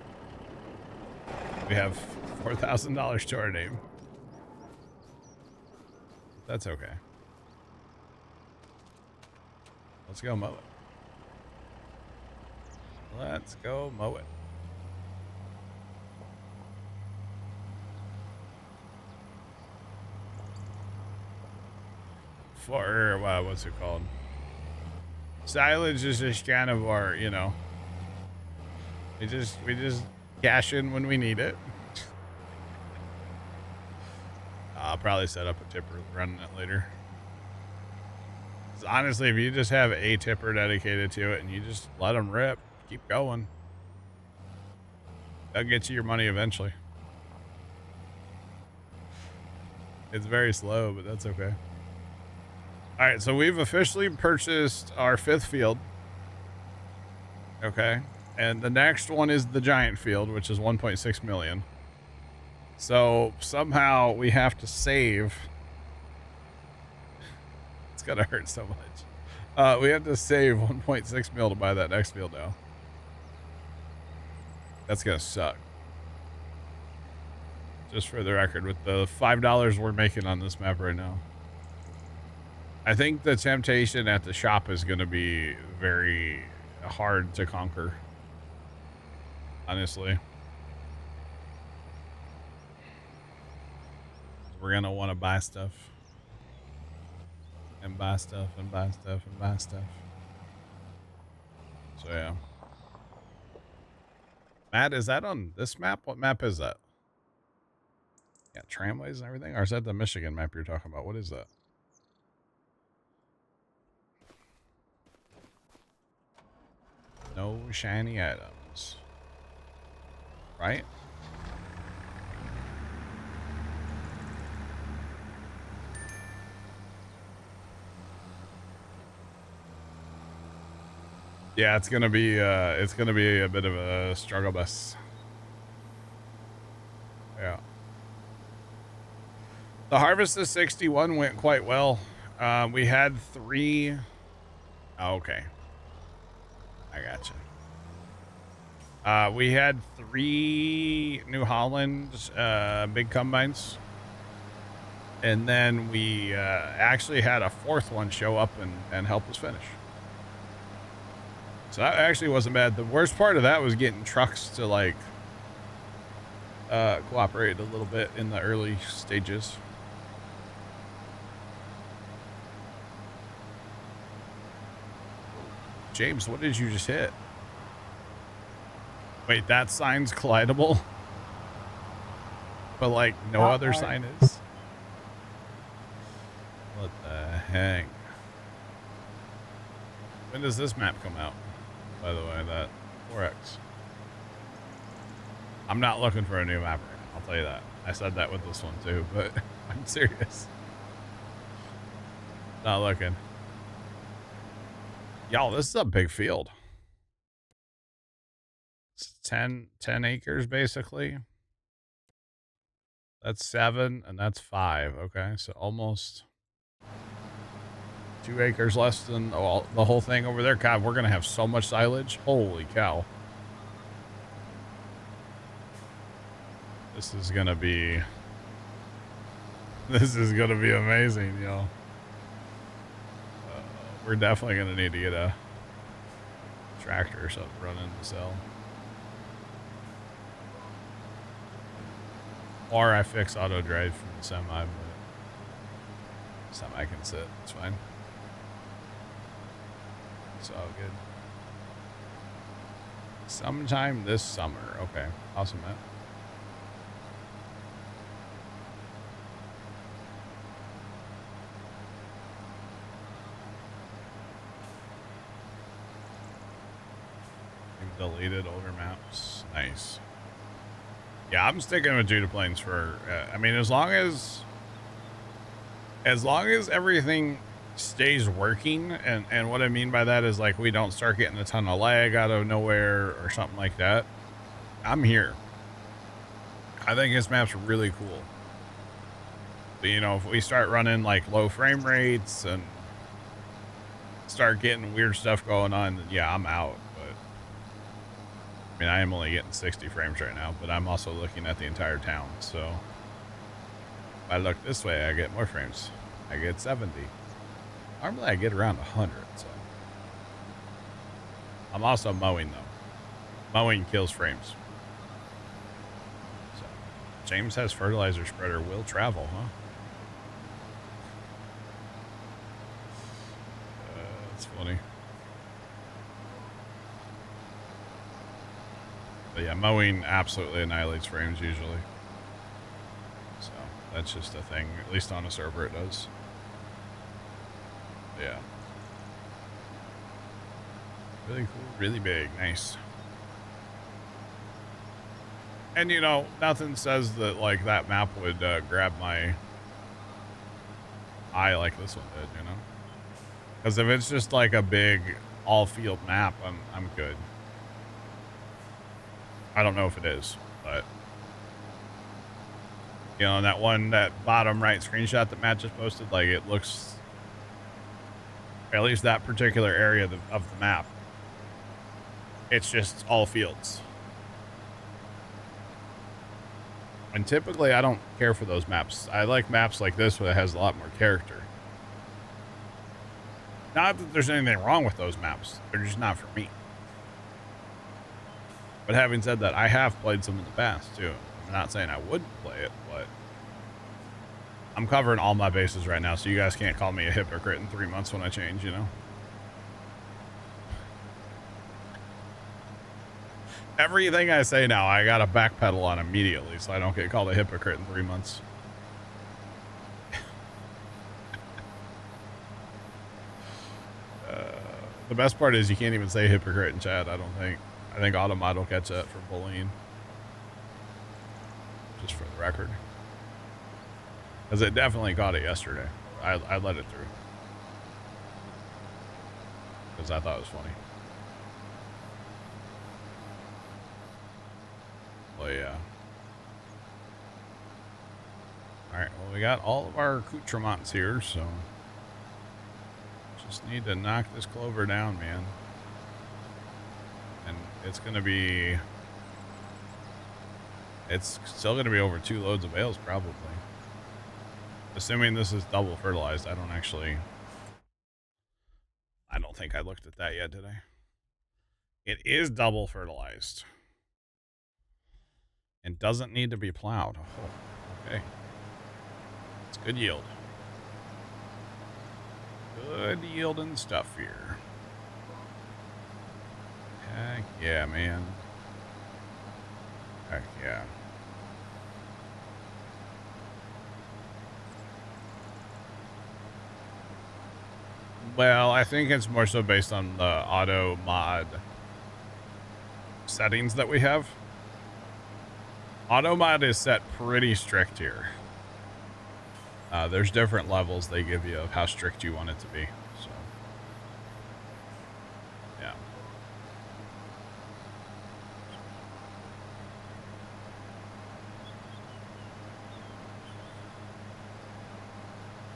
We have $4,000 to our name. That's okay. Let's go mow it. Let's go mow it. For what's it called? Silage is just kind of our, you know. We just cash in when we need it. I'll probably set up a tipper running it later. 'Cause honestly, if you just have a tipper dedicated to it and you just let them rip, keep going, they'll get you your money eventually. It's very slow, but that's okay. All right, so we've officially purchased our 5th field. Okay. And the next one is the giant field, which is 1.6 million. So somehow we have to save. It's gonna hurt so much. We have to save 1.6 mil to buy that next field now. That's gonna suck. Just for the record, with the $5 we're making on this map right now. I think the temptation at the shop is gonna be very hard to conquer. Honestly. We're gonna want to buy stuff. And buy stuff and buy stuff and buy stuff. So yeah. Matt, is that on this map? What map is that? Yeah, tramways and everything? Or is that the Michigan map you're talking about? What is that? No shiny items. Right? Yeah, it's gonna be a bit of a struggle bus. Yeah. The Harvest of 61 went quite well. We had 3. Oh, okay. I gotcha. We had 3 New Holland big combines. And then we actually had a 4th one show up and help us finish. So that actually wasn't bad. The worst part of that was getting trucks to like cooperate a little bit in the early stages. James, what did you just hit? Wait, that sign's collidable? But like no other sign is? What the heck? When does this map come out? By the way, that 4X. I'm not looking for a new map right now, I'll tell you that. I said that with this one too, but I'm serious. Not looking. Y'all, this is a big field. It's 10 acres basically. That's 7 and that's 5. Okay, so almost 2 acres less than the whole thing over there. God, we're gonna have so much silage. Holy cow. This is gonna be amazing, yo. We're definitely gonna need to get a tractor or something running to sell. Or I fix auto drive from the semi, but semi can sit. It's fine. It's all good. Sometime this summer. Okay. Awesome, man. You've deleted older maps. Nice. Yeah, I'm sticking with Judith Plains for, I mean, as long as everything stays working, and what I mean by that is like we don't start getting a ton of lag out of nowhere or something like that, I'm here. I think this map's really cool. But, you know, if we start running like low frame rates and start getting weird stuff going on, then yeah, I'm out. But I mean, I am only getting 60 frames right now, but I'm also looking at the entire town. So if I look this way, I get more frames. I get 70. Normally I get around 100, so. I'm also mowing though. Mowing kills frames. So, James has fertilizer spreader will travel, huh? That's funny. But yeah, mowing absolutely annihilates frames usually. So that's just a thing. At least on a server it does. Yeah. Really cool, really big, nice. And you know, nothing says that like that map would grab my eye like this one did, you know? Because if it's just like a big all-field map, I'm good. I don't know if it is, but you know, that bottom right screenshot that Matt just posted, like it looks, at least that particular area of the map, it's just all fields. And typically I don't care for those maps. I like maps like this where it has a lot more character. Not that there's anything wrong with those maps. They're just not for me. But having said that, I have played some in the past too. I'm not saying I wouldn't play it, but I'm covering all my bases right now, so you guys can't call me a hypocrite in 3 months when I change, you know? Everything I say now, I gotta backpedal on immediately so I don't get called a hypocrite in 3 months. The best part is you can't even say hypocrite in chat, I don't think. I think Automod will catch that for bullying. Just for the record. Because it definitely caught it yesterday. I let it through. Because I thought it was funny. Well, yeah. Alright, well, we got all of our accoutrements here, so... just need to knock this clover down, man. And it's going to be... it's still going to be over 2 loads of bales, probably. Assuming this is double fertilized. I don't think I looked at that yet, did I? It is double fertilized. And doesn't need to be plowed. Oh, okay. It's good yield. Good yielding stuff here. Heck yeah, man. Heck yeah. Well, I think it's more so based on the auto mod settings that we have. Auto mod is set pretty strict here. There's different levels they give you of how strict you want it to be. So, yeah.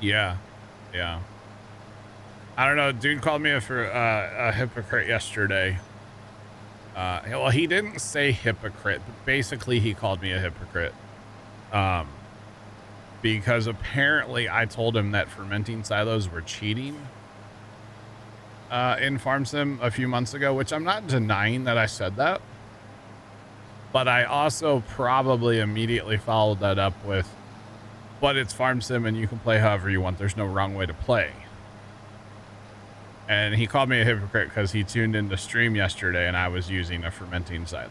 Yeah. Yeah. I don't know. Dude called me a hypocrite yesterday. Well, he didn't say hypocrite, but basically he called me a hypocrite. Because apparently I told him that fermenting silos were cheating in Farm Sim a few months ago, which I'm not denying that I said that. But I also probably immediately followed that up with, but it's Farm Sim and you can play however you want. There's no wrong way to play. And he called me a hypocrite because he tuned into stream yesterday and I was using a fermenting silo.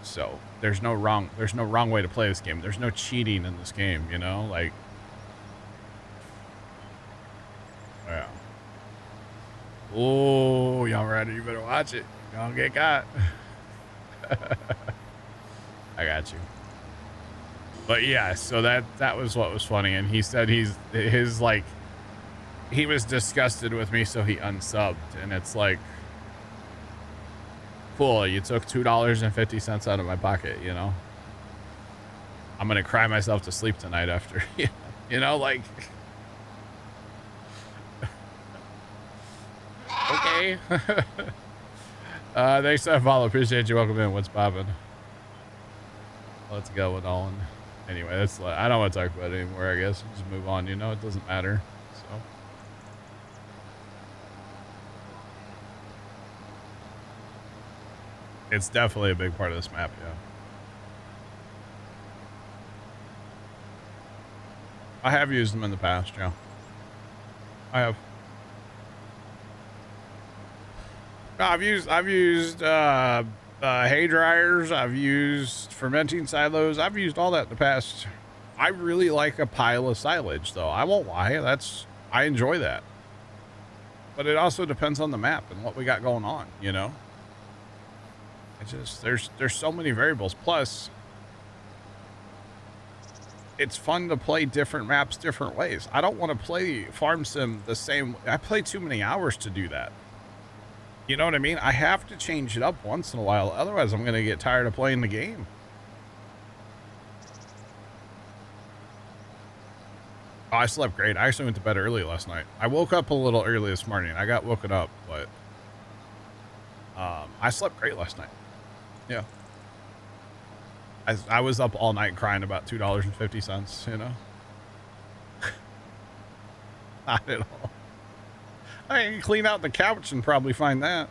So there's no wrong way to play this game. There's no cheating in this game, you know, like, yeah. Oh, y'all ready? You better watch it. You don't get caught. I got you. But yeah, so that was what was funny. And he said he was disgusted with me, so he unsubbed. And it's like, cool, you took $2.50 out of my pocket, you know? I'm gonna cry myself to sleep tonight after, you know, like... Okay. Thanks for follow. Appreciate you. Welcome in. What's poppin'? Let's go with Olin. Anyway, that's, I don't want to talk about it anymore, I guess. Just move on, you know? It doesn't matter, so... It's definitely a big part of this map, yeah. I have used them in the past, yeah. I have. No, I've used hay dryers. I've used fermenting silos. I've used all that in the past. I really like a pile of silage, though. I won't lie. I enjoy that. But it also depends on the map and what we got going on, you know? It's just, there's so many variables. Plus, it's fun to play different maps different ways. I don't want to play Farm Sim the same. I play too many hours to do that. You know what I mean? I have to change it up once in a while. Otherwise, I'm going to get tired of playing the game. Oh, I slept great. I actually went to bed early last night. I woke up a little early this morning. I got woken up, but I slept great last night. Yeah. I was up all night crying about $2.50, you know? Not at all. I can clean out the couch and probably find that.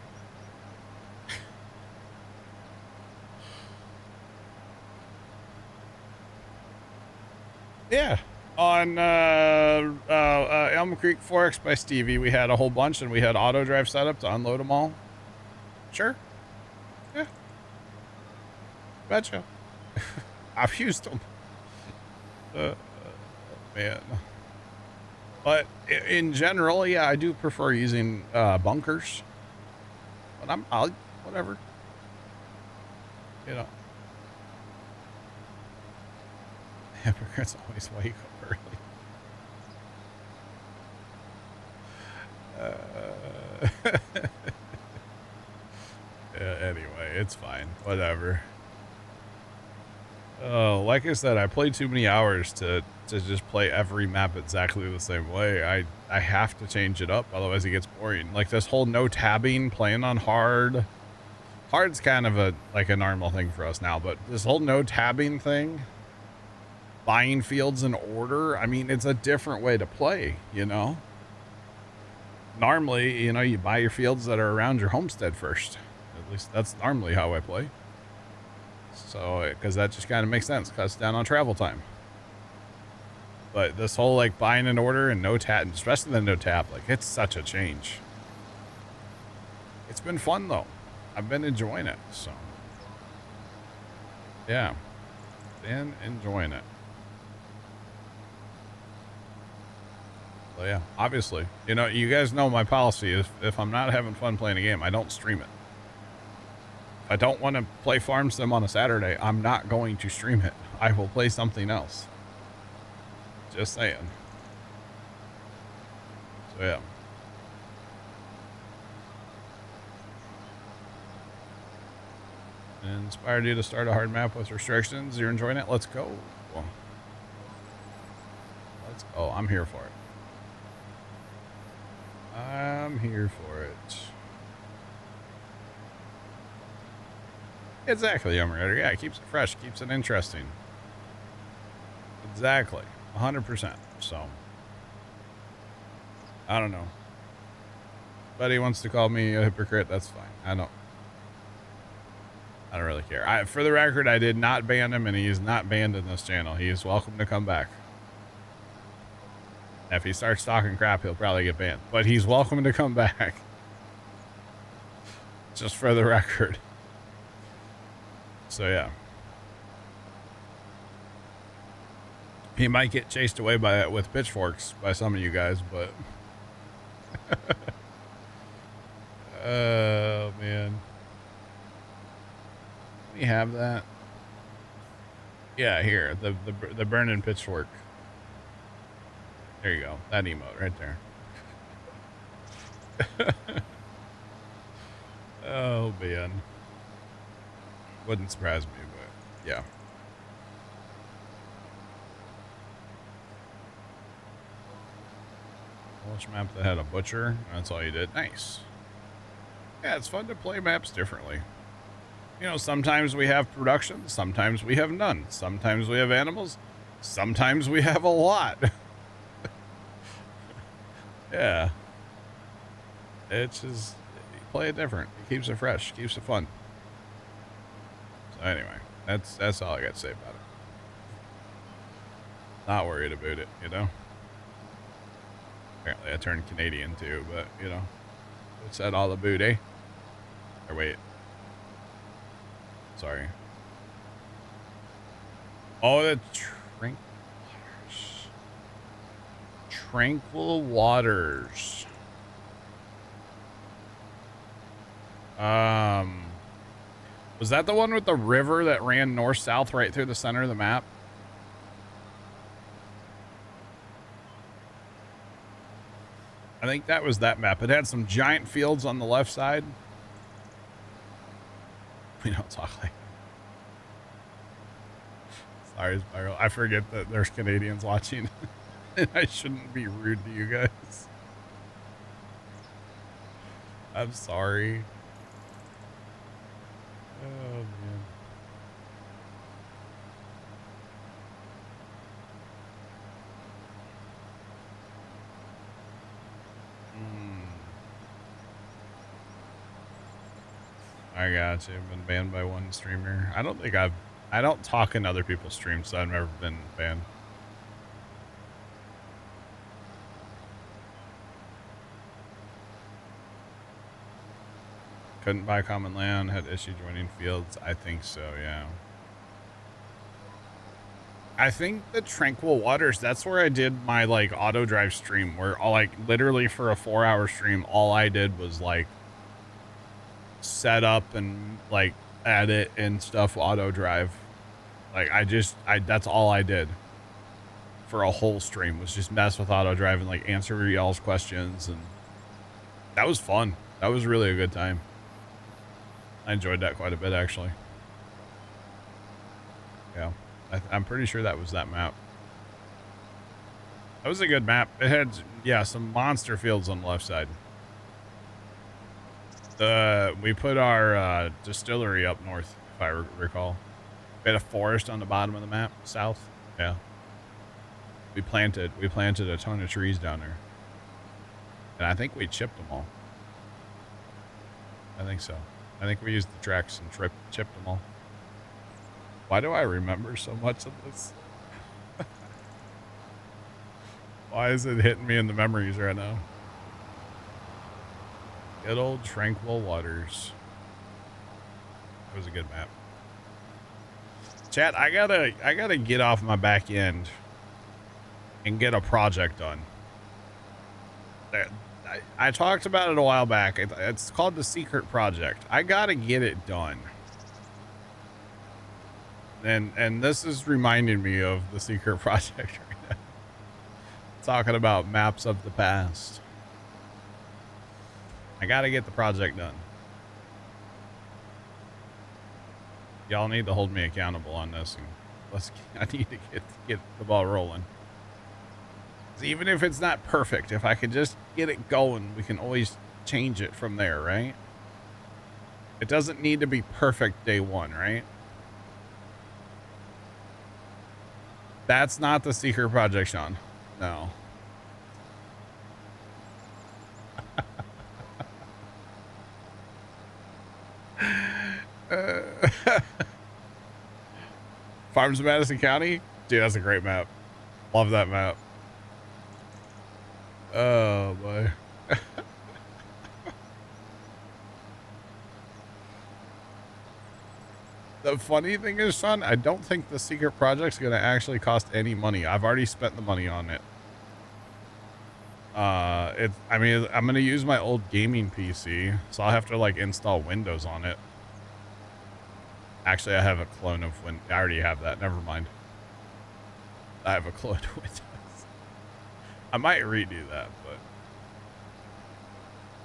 Yeah. On Elm Creek Forex by Stevie, we had a whole bunch, and we had auto drive set up to unload them all. Sure. Yeah. Betcha. I've used them. Man. But in general, yeah, I do prefer using bunkers. But I'll whatever. You know. Hypocrites always wake up early. Yeah, anyway, it's fine. Whatever. Oh, like I said, I play too many hours to just play every map exactly the same way. I have to change it up, otherwise it gets boring. Like this whole no tabbing, playing on hard. Hard's kind of a normal thing for us now, but this whole no tabbing thing, buying fields in order, I mean, it's a different way to play, you know? Normally, you know, you buy your fields that are around your homestead first. At least that's normally how I play. So, because that just kind of makes sense, cuts down on travel time. But this whole like buying in order and no tap, especially the no tap, like it's such a change. It's been fun though. I've been enjoying it. So, yeah, been enjoying it. So yeah, obviously, you know, you guys know my policy is if I'm not having fun playing a game, I don't stream it. If I don't want to play Farm Sim on a Saturday, I'm not going to stream it. I will play something else. Just saying. So yeah. Inspired you to start a hard map with restrictions. You're enjoying it? Let's go. Let's go. I'm here for it. I'm here for it. Exactly, Young. Yeah, it keeps it fresh, keeps it interesting. Exactly. 100%. So, I don't know. Buddy wants to call me a hypocrite. That's fine. I don't really care. For the record, I did not ban him, and he is not banned in this channel. He is welcome to come back. If he starts talking crap, he'll probably get banned. But he's welcome to come back. Just for the record. So, yeah. He might get chased away with pitchforks by some of you guys, but... Oh, man. We have that. Yeah, here. The burning pitchfork. There you go. That emote right there. Oh, man. Wouldn't surprise me, but yeah. Which map that had a butcher? That's all you did. Nice. Yeah, it's fun to play maps differently. You know, sometimes we have production, sometimes we have none. Sometimes we have animals, sometimes we have a lot. Yeah. It's just, you play it different. It keeps it fresh, keeps it fun. Anyway, that's all I got to say about it. Not worried about it, you know. Apparently I turned Canadian too, but you know, it said all about, eh? Or wait. Sorry. Oh, the Tranquil Waters. Was that the one with the river that ran north-south right through the center of the map? I think that was that map. It had some giant fields on the left side. We don't talk like that. Sorry, Spiral. I forget that there's Canadians watching. And I shouldn't be rude to you guys. I'm sorry. Oh, man. I got you. I've been banned by one streamer. I don't talk in other people's streams, so I've never been banned. Couldn't buy common land, had issue joining fields. I think so, yeah. I think the Tranquil Waters, that's where I did my like auto drive stream, where all like literally for a 4-hour stream, all I did was like set up and like edit and stuff auto drive. Like that's all I did for a whole stream, was just mess with auto drive and like answer y'all's questions, and that was fun. That was really a good time. I enjoyed that quite a bit, actually. Yeah, I'm pretty sure that was that map. That was a good map. It had, yeah, some monster fields on the left side. We put our distillery up north, if I recall. We had a forest on the bottom of the map, south. Yeah. We planted a ton of trees down there. And I think we chipped them all. I think so. I think we used the tracks and chipped them all. Why do I remember so much of this? Why is it hitting me in the memories right now? Good old Tranquil Waters. It was a good map. Chat, I gotta get off my back end and get a project done. I talked about it a while back. It's called the Secret Project. I gotta get it done. And this is reminding me of the Secret Project right now. Talking about maps of the past. I gotta get the project done. Y'all need to hold me accountable on this, and I need to get the ball rolling. Even if it's not perfect, if I could just get it going, we can always change it from there, right? It doesn't need to be perfect day one, right? That's not the Secret Project, Sean. No. Farms of Madison County? Dude, that's a great map. Love that map. Oh, boy. The funny thing is, son, I don't think the Secret Project's going to actually cost any money. I've already spent the money on it. I mean, I'm going to use my old gaming PC, so I'll have to, like, install Windows on it. Actually, I have a clone of Windows. I already have that. Never mind. I have a clone of Windows. I might redo that, but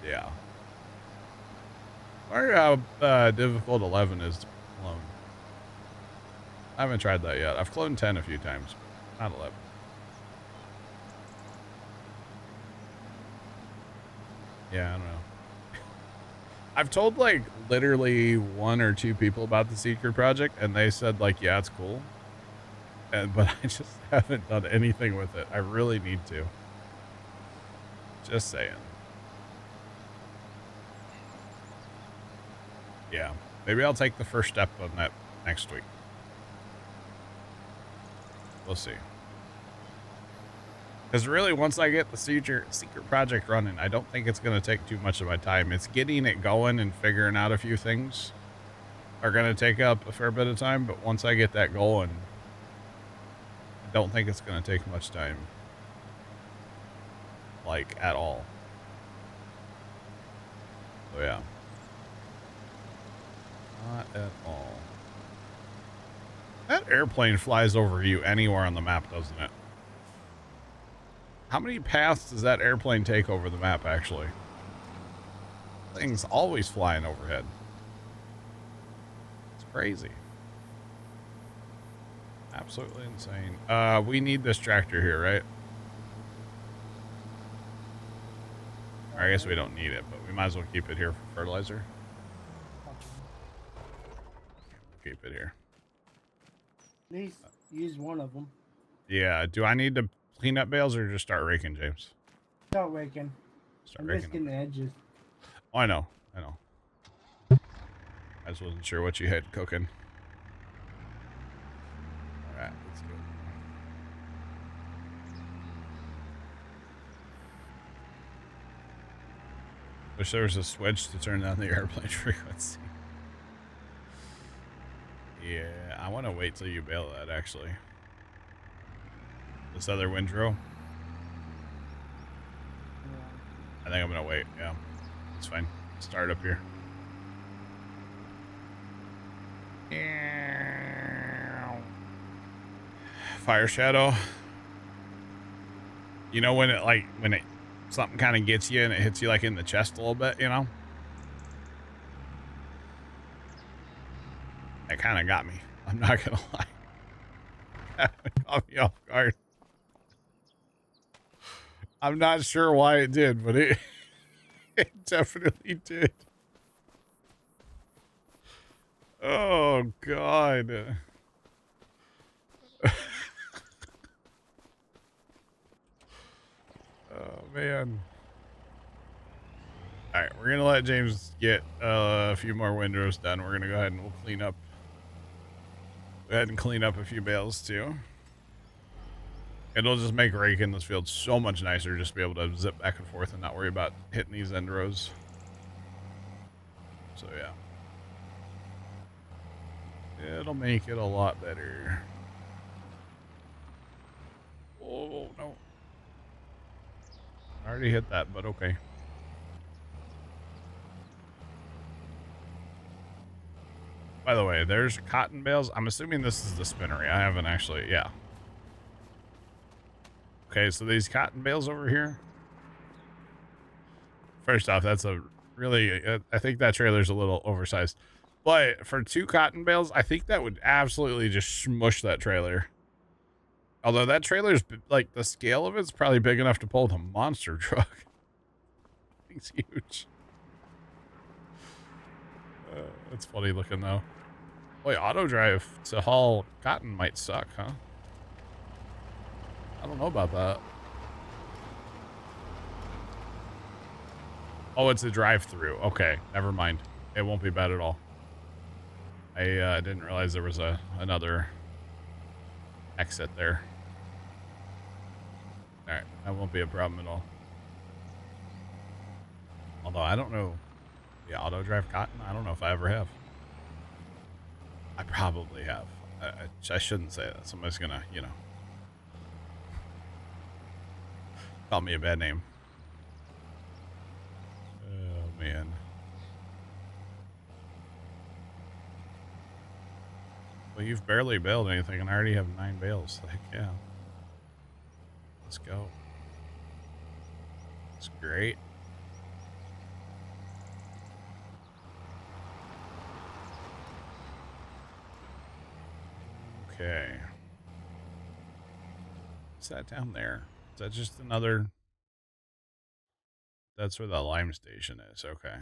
yeah. I wonder how difficult 11 is to clone. I haven't tried that yet. I've cloned 10 a few times, but not 11. Yeah, I don't know. I've told like literally 1 or 2 people about the Secret Project, and they said like, yeah, it's cool. But I just haven't done anything with it. I really need to. Just saying. Yeah. Maybe I'll take the first step on that next week. We'll see. Because really, once I get the secret project running, I don't think it's going to take too much of my time. It's getting it going and figuring out a few things are going to take up a fair bit of time. But once I get that going, I don't think it's going to take much time. Like, at all. So, yeah. Not at all. That airplane flies over you anywhere on the map, doesn't it? How many paths does that airplane take over the map, actually? Thing's always flying overhead. It's crazy. Absolutely insane. We need this tractor here, right? Or I guess we don't need it, but we might as well keep it here for fertilizer. Keep it here. At least use one of them. Yeah. Do I need to clean up bales or just start raking, James? Start raking. Start I'm raking. just getting the edges. Oh, I know. I know. I just wasn't sure what you had cooking. All right, let's go. Wish there was a switch to turn down the airplane frequency. Yeah, I want to wait till you bail that, actually. This other windrow. I think I'm going to wait, yeah. It's fine. Start up here. Fire shadow. You know when it something kind of gets you and it hits you like in the chest a little bit, you know? That kind of got me. I'm not gonna lie. That caught me off guard. I'm not sure why it did, but it definitely did. Oh God. Oh man. All right, we're gonna let James get a few more windrows done. We're gonna go ahead and we'll clean up. Go ahead and clean up a few bales too. It'll just make raking this field so much nicer, just to be able to zip back and forth and not worry about hitting these end rows. So yeah. It'll make it a lot better. Oh no. I already hit that, but okay. By the way, there's cotton bales. I'm assuming this is the spinnery. I haven't actually, yeah. Okay, so these cotton bales over here. First off, that's a really, I think that trailer's a little oversized. But for 2 cotton bales, I think that would absolutely just smush that trailer. Although that trailer's, like, the scale of it's probably big enough to pull the monster truck. It's huge. It's funny looking, though. Boy, auto drive to haul cotton might suck, huh? I don't know about that. Oh, it's a drive-through. Okay, never mind. It won't be bad at all. I didn't realize there was another exit there. All right, that won't be a problem at all. Although I don't know, the auto drive cotton. I don't know if I ever have. I probably have. I shouldn't say that. Somebody's gonna, you know, call me a bad name. Oh man. Well, you've barely baled anything, and I already have 9 bales. Like, yeah. Let's go. That's great. Okay. What's that down there? Is that just another? That's where the lime station is. Okay.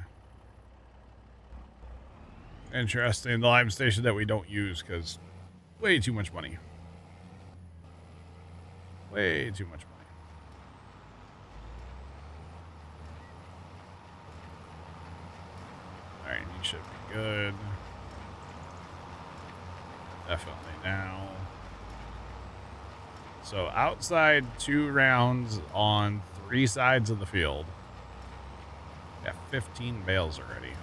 Interesting. The lime station that we don't use because way too much money. Way too much money. All right, you should be good. Definitely now. So outside 2 rounds on 3 sides of the field. Got 15 bales already.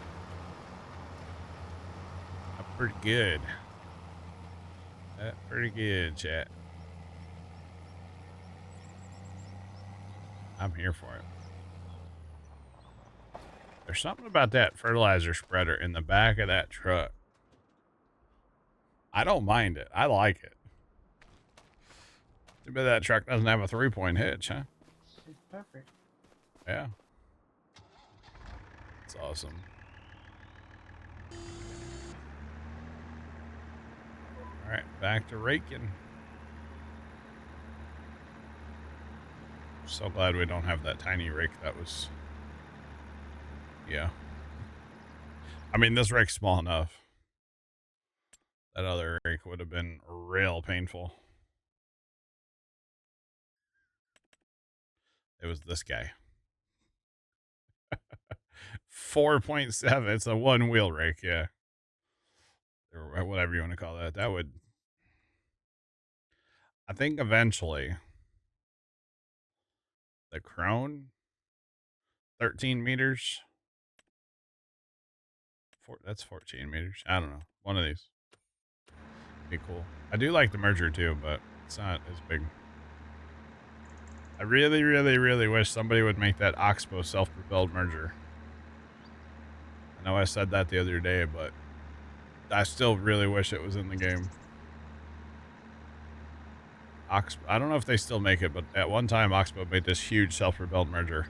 That's pretty good. That's pretty good, chat. I'm here for it. There's something about that fertilizer spreader in the back of that truck. I don't mind it. I like it. Too bad that truck doesn't have a 3-point hitch, huh? It's perfect. Yeah. It's awesome. All right, back to raking. So glad we don't have that tiny rake. That was... Yeah. I mean, this rake's small enough. That other rake would have been real painful. It was this guy. 4.7. It's a 1-wheel rake, yeah. Or whatever you want to call that. That would... I think eventually... The Crone... 13 meters. That's 14 meters. I don't know. One of these. Be cool. I do like the merger too, but it's not as big. I really, really, really wish somebody would make that Oxbow self-propelled merger. I know I said that the other day, but I still really wish it was in the game. I don't know if they still make it, but at one time Oxbow made this huge self-propelled merger.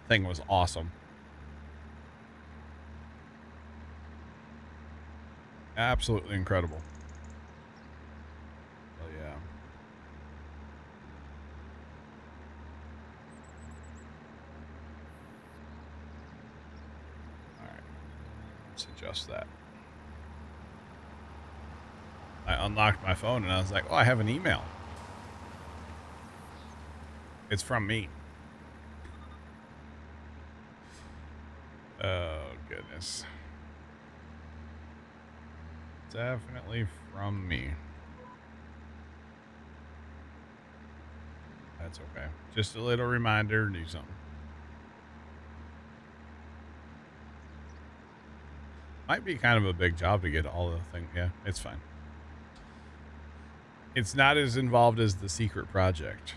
Thing was awesome. Absolutely incredible. Oh yeah. All right. Let's adjust that. I unlocked my phone and I was like, oh, I have an email. It's from me. Oh, goodness. Definitely from me. That's okay. Just a little reminder, do something. Might be kind of a big job to get all the things. Yeah, it's fine. It's not as involved as the secret project.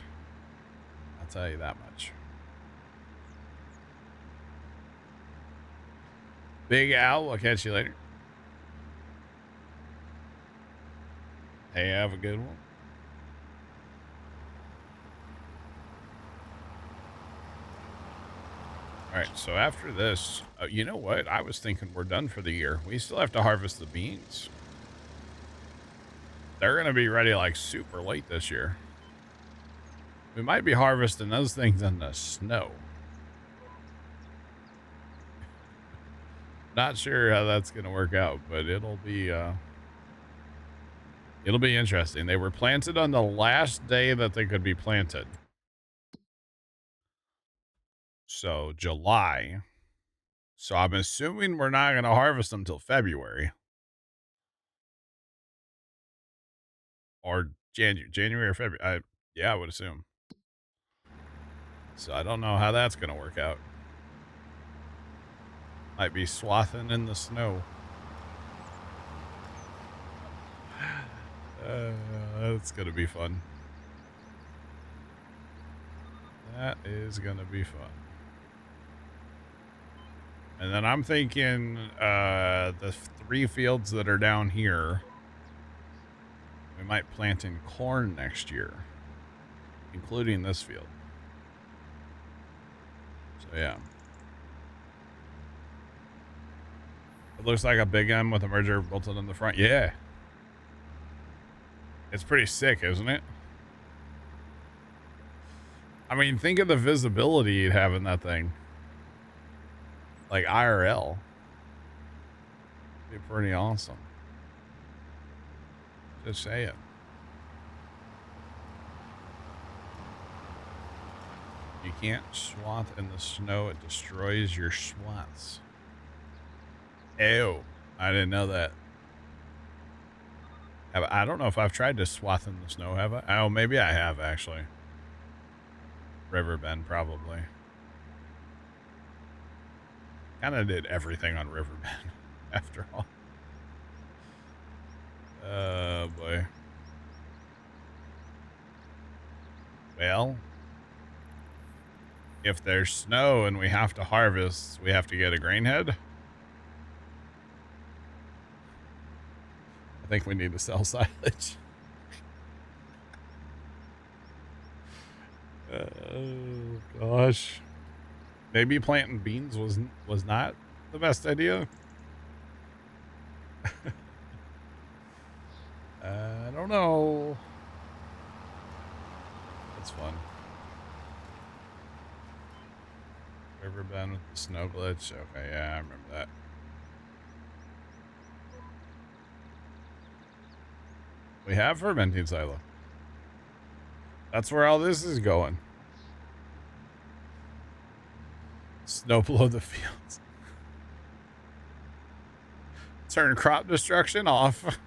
I'll tell you that much. Big Al, I'll catch you later. Hey, have a good one. All right, so after this, you know what? I was thinking we're done for the year. We still have to harvest the beans. They're going to be ready like super late this year. We might be harvesting those things in the snow. Not sure how that's going to work out, but it'll be interesting. They were planted on the last day that they could be planted. So July. So I'm assuming we're not going to harvest them till February. Or January or February. Yeah, I would assume. So I don't know how that's going to work out. Might be swathing in the snow. That's going to be fun. That is going to be fun. And then I'm thinking the 3 fields that are down here, we might plant in corn next year, including this field. So, yeah. It looks like a big M with a merger bolted on the front. Yeah. It's pretty sick, isn't it? I mean, think of the visibility you'd have in that thing. Like IRL. It'd be pretty awesome. Just saying. You can't swath in the snow. It destroys your swaths. Ew. I didn't know that. I don't know if I've tried to swath in the snow, have I? Oh, maybe I have, actually. Riverbend, probably. Kind of did everything on Riverbend, after all. Oh, boy. Well, if there's snow and we have to harvest, we have to get a grain head. I think we need to sell silage. Oh, gosh. Maybe planting beans was not the best idea. I don't know. That's fun. Riverbend with the snow glitch. Okay, yeah, I remember that. We have fermenting silo. That's where all this is going. Snow blow the fields. Turn crop destruction off.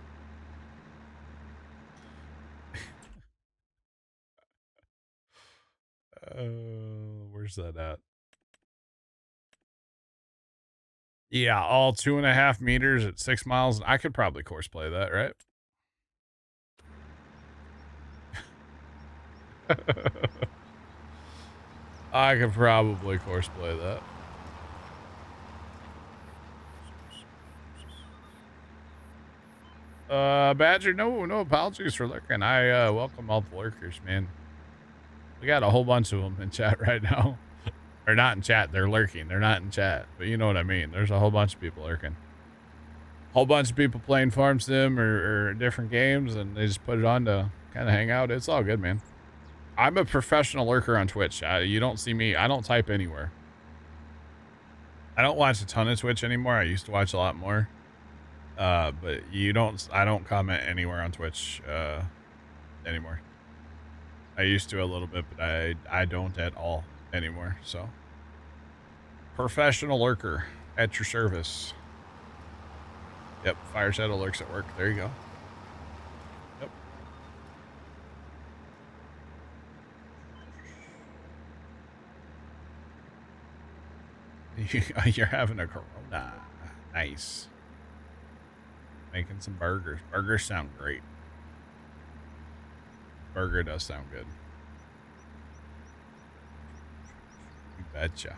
Where's that at? Yeah, all 2.5 meters at 6 miles. I could probably course play that, right? I could probably course play that. Badger, no apologies for lurking. I welcome all the lurkers, man. We got a whole bunch of them in chat right now. Or not in chat, they're lurking. They're not in chat, but you know what I mean. There's a whole bunch of people lurking. Whole bunch of people playing Farm Sim or different games, and they just put it on to kind of hang out. It's all good, man. I'm a professional lurker on Twitch. You don't see me. I don't type anywhere. I don't watch a ton of Twitch anymore. I used to watch a lot more. But I don't comment anywhere on Twitch anymore. I used to a little bit, but I don't at all anymore. So professional lurker at your service. Yep, Fire Shadow lurks at work. There you go. Yep. You're having a Corona. Nice. Making some burgers. Burgers sound great. Burger does sound good. You betcha.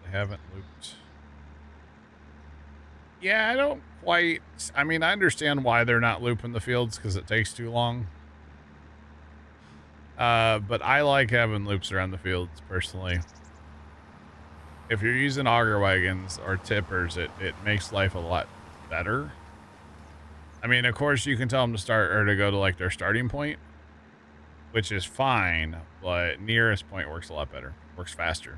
They haven't looped. Yeah, I don't quite. I mean, I understand why they're not looping the fields because it takes too long. But I like having loops around the fields personally. If you're using auger wagons or tippers, it makes life a lot better. I mean, of course, you can tell them to start or to go to like their starting point, which is fine, but nearest point works a lot better, works faster,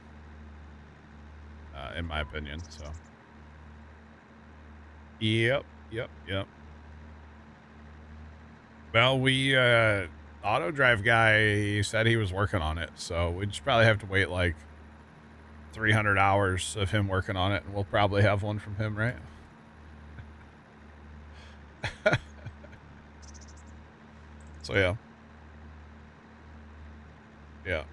in my opinion. So, yep. Well, we auto drive guy said he was working on it, so we just probably have to wait like 300 hours of him working on it, and we'll probably have one from him, right? So yeah.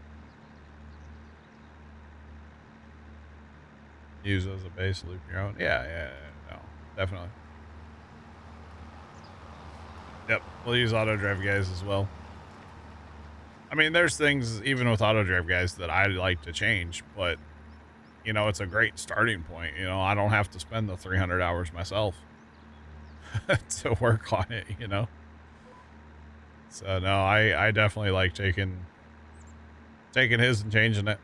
Use as a base, loop your own. Yeah, no, definitely. Yep, we'll use auto drive guys as well. I mean, there's things even with auto drive guys that I like to change, but you know, it's a great starting point. You know, I don't have to spend the 300 hours myself to work on it, you know? So no, I definitely like taking his and changing it.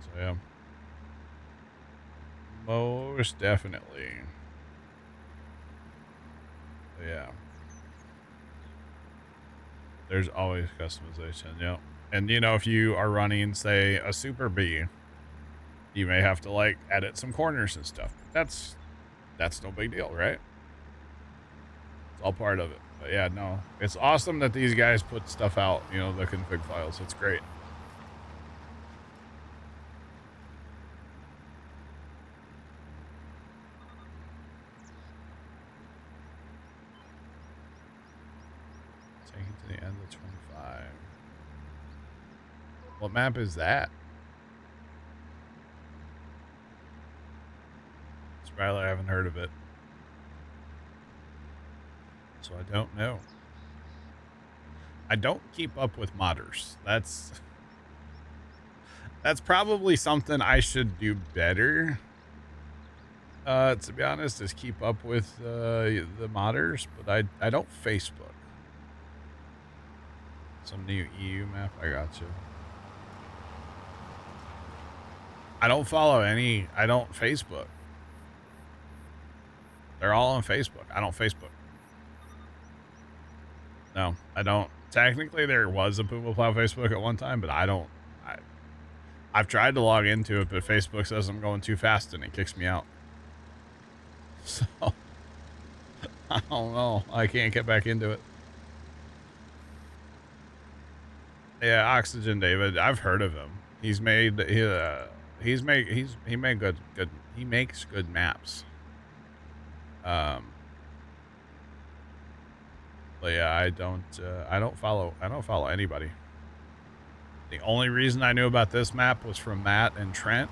So yeah. Most definitely. Yeah. There's always customization, yeah. And you know, if you are running, say, a Super B, you may have to like edit some corners and stuff. That's no big deal, right? It's all part of it. But yeah, no, it's awesome that these guys put stuff out, you know, the config files. It's great. Take it to the end of 25. What map is that? Skylar, I haven't heard of it. So I don't know. I don't keep up with modders. That's probably something I should do better. To be honest, is keep up with the modders, but I don't Facebook. Some new EU map, I got you. I don't follow any, I don't Facebook. They're all on Facebook. I don't Facebook. No, I don't. Technically, there was a Puma Plow Facebook at one time, but I don't. I've tried to log into it, but Facebook says I'm going too fast and it kicks me out. So, I don't know. I can't get back into it. Yeah, Oxygen David. I've heard of him. He makes good maps. But yeah, I don't follow anybody. The only reason I knew about this map was from Matt and Trent,